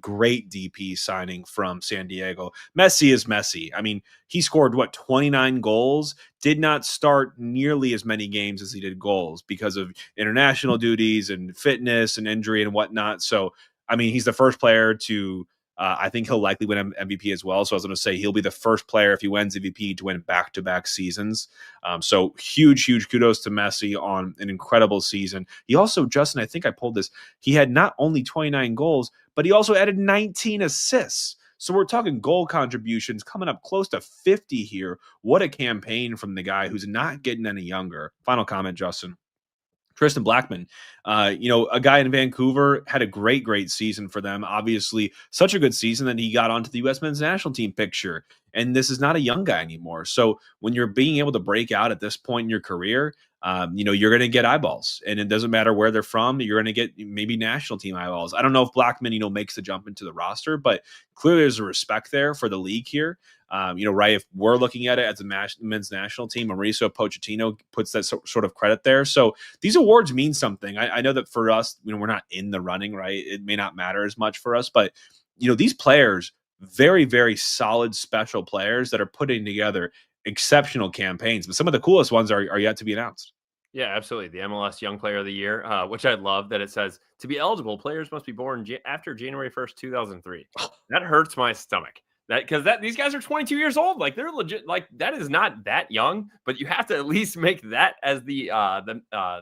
great DP signing from San Diego. Messi is Messi. I mean, he scored 29 goals, did not start nearly as many games as he did goals because of international duties and fitness and injury and whatnot. So, I mean, he's the first player to I think he'll likely win MVP as well. So I was going to say he'll be the first player, if he wins MVP, to win back-to-back seasons. So huge kudos to Messi on an incredible season. He also, Justin, I think I pulled this, he had not only 29 goals, but he also added 19 assists. So we're talking goal contributions coming up close to 50 here. What a campaign from the guy who's not getting any younger. Final comment, Justin. Tristan Blackman, a guy in Vancouver, had a great season for them. Obviously, such a good season that he got onto the U.S. men's national team picture. And this is not a young guy anymore. So when you're being able to break out at this point in your career, you're going to get eyeballs. And it doesn't matter where they're from. You're going to get maybe national team eyeballs. I don't know if Blackman, makes the jump into the roster, but clearly there's a respect there for the league here. Right, if we're looking at it as a men's national team, Mauricio Pochettino puts that sort of credit there. So these awards mean something. I know that for us, we're not in the running, right? It may not matter as much for us, but, these players, very solid, special players that are putting together exceptional campaigns. But some of the coolest ones are yet to be announced. Yeah, absolutely. The MLS Young Player of the Year, which I love that it says, to be eligible, players must be born after January 1st, 2003. That hurts my stomach. Because these guys are 22 years old, like they're legit, like that is not that young, but you have to at least make that as the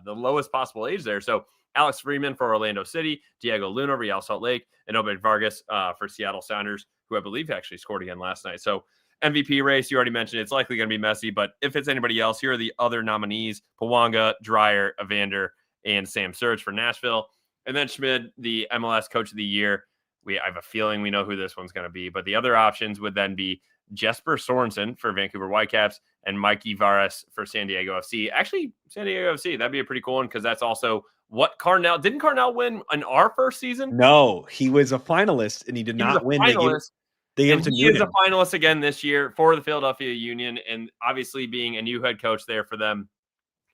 lowest possible age there. So Alex Freeman for Orlando City, Diego Luna, Real Salt Lake, and Obed Vargas for Seattle Sounders, who I believe actually scored again last night. So MVP race, you already mentioned, it's likely going to be Messi, but if it's anybody else, here are the other nominees: Pawanga, Dreyer, Evander, and Sam Surge for Nashville, and then Schmid, the MLS Coach of the Year. I have a feeling we know who this one's going to be, but the other options would then be Jesper Sorensen for Vancouver Whitecaps and Mikey Varas for San Diego FC. Actually, San Diego FC, that'd be a pretty cool one because that's also what Carnell didn't Carnell win in our first season? No, he was a finalist and he did not win. They gave it to he is a finalist again this year for the Philadelphia Union, and obviously being a new head coach there for them,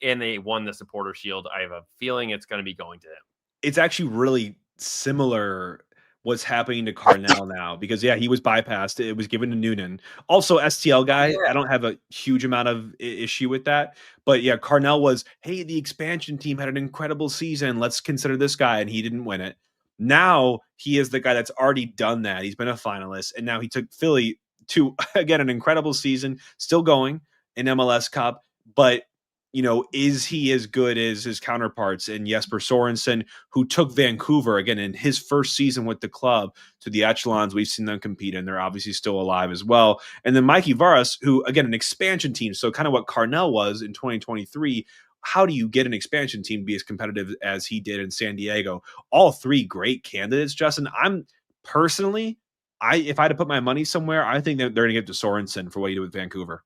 and they won the Supporter Shield. I have a feeling it's going to be going to him. It's actually really similar what's happening to Carnell now because he was bypassed. It was given to Noonan. Also STL guy. Yeah. I don't have a huge amount of issue with that, but Carnell was, hey, the expansion team had an incredible season. Let's consider this guy. And he didn't win it. Now he is the guy that's already done that. He's been a finalist and now he took Philly to, again, an incredible season, still going in MLS Cup, but is he as good as his counterparts in Jesper Sorensen, who took Vancouver, again, in his first season with the club to the echelons we've seen them compete in? They're obviously still alive as well. And then Mikey Varas, who, again, an expansion team, so kind of what Carnell was in 2023. How do you get an expansion team to be as competitive as he did in San Diego? All three great candidates, Justin. If I had to put my money somewhere, I think that they're going to get to Sorensen for what he did with Vancouver.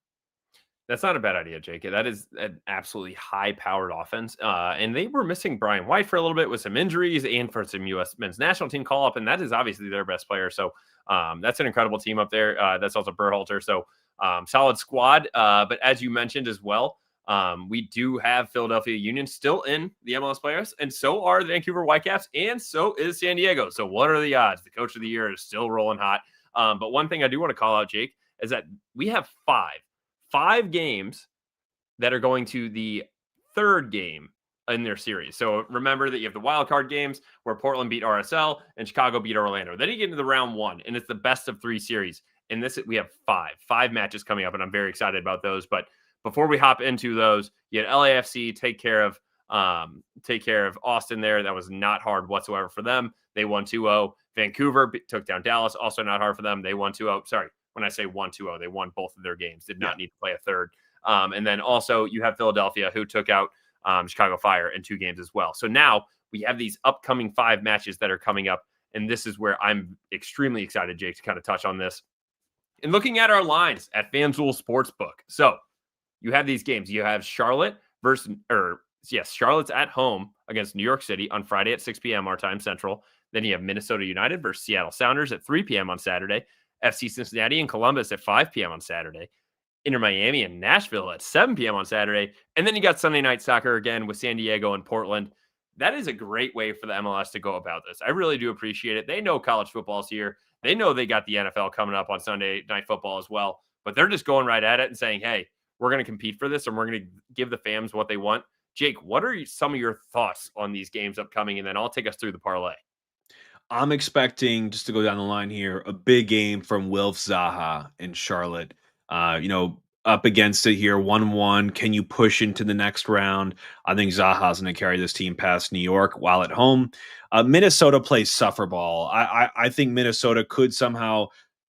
That's not a bad idea, Jake. That is an absolutely high-powered offense. And they were missing Brian White for a little bit with some injuries and for some U.S. men's national team call-up, and that is obviously their best player. So that's an incredible team up there. That's also Berhalter. So solid squad. But as you mentioned as well, We do have Philadelphia Union still in the MLS playoffs, and so are the Vancouver Whitecaps, and so is San Diego. So what are the odds? The coach of the year is still rolling hot. But one thing I do want to call out, Jake, is that we have five games that are going to the third game in their series. So remember that you have the wild card games where Portland beat RSL and Chicago beat Orlando. Then you get into the round one, and it's the best of three series. And we have five matches coming up, and I'm very excited about those. But before we hop into those, you had LAFC take care of Austin there. That was not hard whatsoever for them. They won 2-0. Vancouver took down Dallas. Also not hard for them. They won 2-0. Sorry, when I say 1-2-0, they won both of their games. Did not need to play a third. And then also you have Philadelphia, who took out Chicago Fire in 2 games as well. So now we have these upcoming 5 matches that are coming up. And this is where I'm extremely excited, Jake, to kind of touch on this. And looking at our lines at FanDuel Sportsbook. So you have these games. You have Charlotte's at home against New York City on Friday at 6 p.m. our time Central. Then you have Minnesota United versus Seattle Sounders at 3 p.m. on Saturday. FC Cincinnati and Columbus at 5 p.m. on Saturday. Inter Miami and Nashville at 7 p.m. on Saturday. And then you got Sunday Night Soccer again with San Diego and Portland. That is a great way for the MLS to go about this. I really do appreciate it. They know college football is here. They know they got the NFL coming up on Sunday Night Football as well. But they're just going right at it and saying, hey, we're going to compete for this and we're going to give the fans what they want. Jake, what are some of your thoughts on these games upcoming? And then I'll take us through the parlay. I'm expecting, just to go down the line here, a big game from Wilf Zaha in Charlotte. Up against it here, 1-1. Can you push into the next round? I think Zaha's going to carry this team past New York while at home. Minnesota plays suffer ball. I think Minnesota could somehow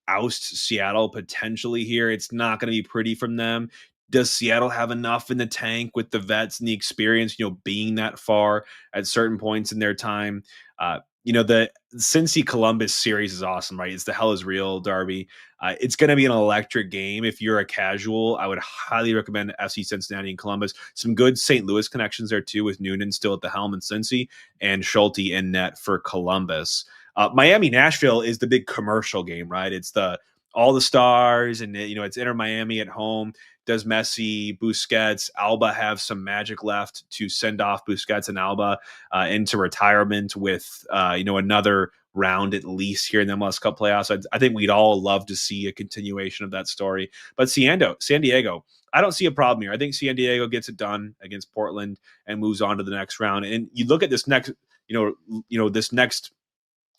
oust Seattle potentially here. It's not going to be pretty from them. Does Seattle have enough in the tank with the vets and the experience, being that far at certain points in their time? The Cincy Columbus series is awesome, right? It's the hell is real derby. It's going to be an electric game. If you're a casual, I would highly recommend FC Cincinnati and Columbus. Some good St. Louis connections there too, with Noonan still at the helm in Cincy and Schulte in net for Columbus. Miami Nashville is the big commercial game, right? It's all the stars, and it's Inter Miami at home. Does Messi, Busquets, Alba have some magic left to send off Busquets and Alba into retirement with another round at least here in the MLS Cup playoffs? I think we'd all love to see a continuation of that story. But San Diego, I don't see a problem here. I think San Diego gets it done against Portland and moves on to the next round. And you look at this next, this next.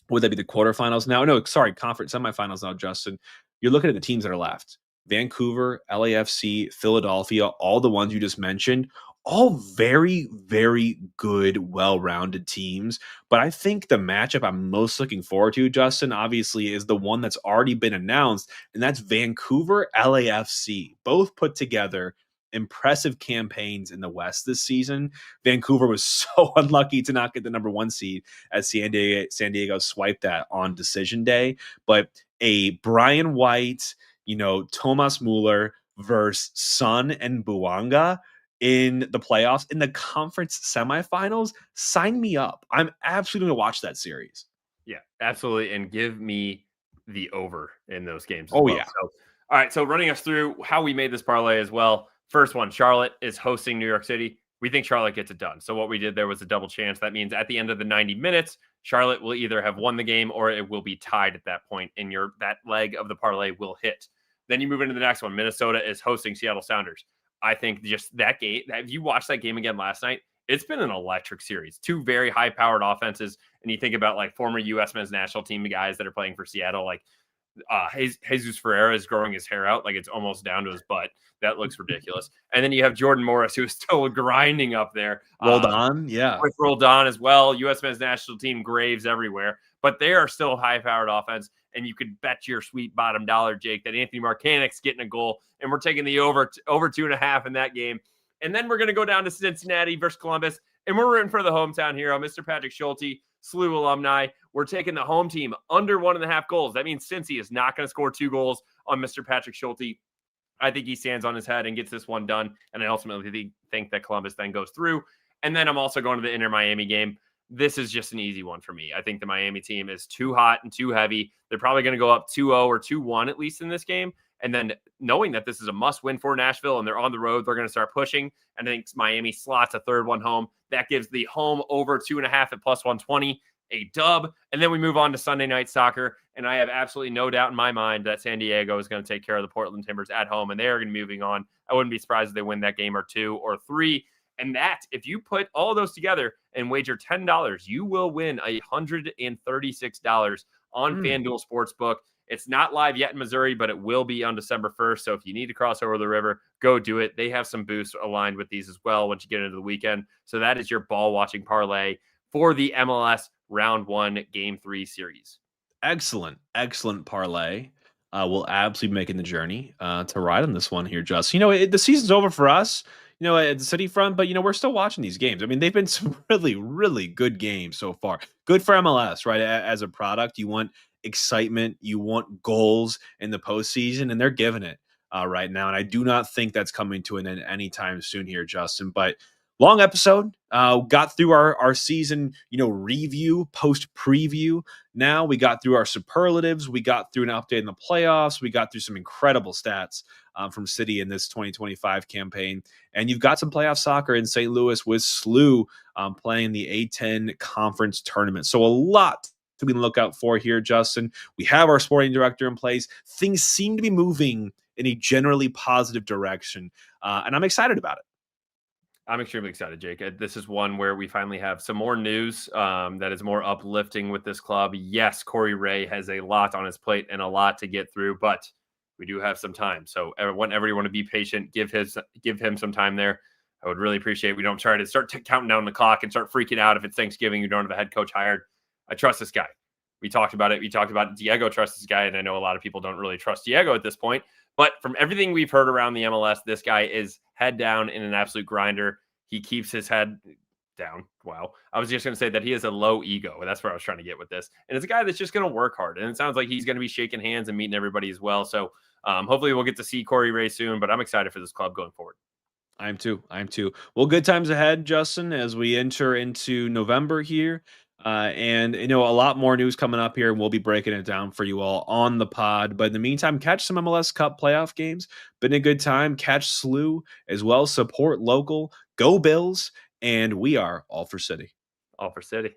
Would that be the quarterfinals now? No, sorry, conference semifinals now, Justin. You're looking at the teams that are left. Vancouver, LAFC, Philadelphia, all the ones you just mentioned, all very, very good, well-rounded teams. But I think the matchup I'm most looking forward to, Justin, obviously, is the one that's already been announced, and that's Vancouver, LAFC, both put together impressive campaigns in the West this season. Vancouver was so unlucky to not get the number 1 seed as San Diego swiped that on decision day. But a Brian White, Thomas Muller versus Son and Buanga in the playoffs, in the conference semifinals, sign me up. I'm absolutely going to watch that series. Yeah, absolutely. And give me the over in those games. Yeah. So, all right. So running us through how we made this parlay as well. First one, Charlotte is hosting New York City. We think Charlotte gets it done. So what we did there was a double chance. That means at the end of the 90 minutes, Charlotte will either have won the game or it will be tied at that point, and that leg of the parlay will hit. Then you move into the next one. Minnesota is hosting Seattle Sounders. I think just that game, if you watched that game again last night, it's been an electric series. 2 very high-powered offenses, and you think about like former U.S. men's national team guys that are playing for Seattle, like Jesus Ferreira is growing his hair out like it's almost down to his butt. That looks ridiculous. And then you have Jordan Morris, who is still grinding up there. Roldan, yeah. With Roldan as well. U.S. men's national team graves everywhere. But they are still high-powered offense, and you could bet your sweet bottom dollar, Jake, that Anthony Markanic's getting a goal, and we're taking the over 2.5 in that game. And then we're going to go down to Cincinnati versus Columbus, and we're rooting for the hometown hero, Mr. Patrick Schulte, SLU alumni. We're taking the home team under 1.5 goals. That means Cincy is not going to score 2 goals on Mr. Patrick Schulte. I think he stands on his head and gets this one done, and I ultimately think that Columbus then goes through. And then I'm also going to the Inter Miami game. This is just an easy one for me. I think the Miami team is too hot and too heavy. They're probably going to go up 2-0 or 2-1 at least in this game. And then knowing that this is a must win for Nashville and they're on the road, they're going to start pushing. And I think Miami slots a third one home. That gives the home over 2.5 at plus 120, a dub. And then we move on to Sunday night soccer. And I have absolutely no doubt in my mind that San Diego is going to take care of the Portland Timbers at home, and they are going to be moving on. I wouldn't be surprised if they win that game or 2 or 3. And that, if you put all those together and wager $10, you will win $136 on FanDuel Sportsbook. It's not live yet in Missouri, but it will be on December 1st. So if you need to cross over the river, go do it. They have some boosts aligned with these as well once you get into the weekend. So that is your ball watching parlay for the MLS Round 1 Game 3 series. Excellent parlay. We'll absolutely be making the journey to ride on this one here, Justin. The season's over for us, at the city front, but, we're still watching these games. I mean, they've been some really, really good games so far. Good for MLS, right? As a product, you want excitement, you want goals in the postseason, and they're giving it right now. And I do not think that's coming to an end anytime soon here, Justin. But long episode. Got through our season, review, post preview. Now we got through our superlatives. We got through an update in the playoffs. We got through some incredible stats from City in this 2025 campaign. And you've got some playoff soccer in St. Louis with SLU playing the A10 conference tournament. So a lot to be on the lookout for here, Justin. We have our sporting director in place. Things seem to be moving in a generally positive direction. And I'm excited about it. I'm extremely excited, Jake. This is one where we finally have some more news that is more uplifting with this club. Yes, Corey Wray has a lot on his plate and a lot to get through, but we do have some time. So whenever you want to be patient, give him some time there. I would really appreciate it. We don't try to start counting down the clock and start freaking out if it's Thanksgiving. You don't have a head coach hired. I trust this guy. We talked about it. We talked about Diego trusts this guy, and I know a lot of people don't really trust Diego at this point. But from everything we've heard around the MLS, this guy is head down in an absolute grinder. He keeps his head down. Wow. I was just going to say that he has a low ego. That's where I was trying to get with this. And it's a guy that's just going to work hard. And it sounds like he's going to be shaking hands and meeting everybody as well. So hopefully we'll get to see Corey Wray soon, but I'm excited for this club going forward. I am too. Well, good times ahead, Justin, as we enter into November here. And a lot more news coming up here, and we'll be breaking it down for you all on the pod. But in the meantime, catch some MLS Cup playoff games. Been a good time. Catch SLU as well. Support local. Go Bills. And we are all for City. All for City.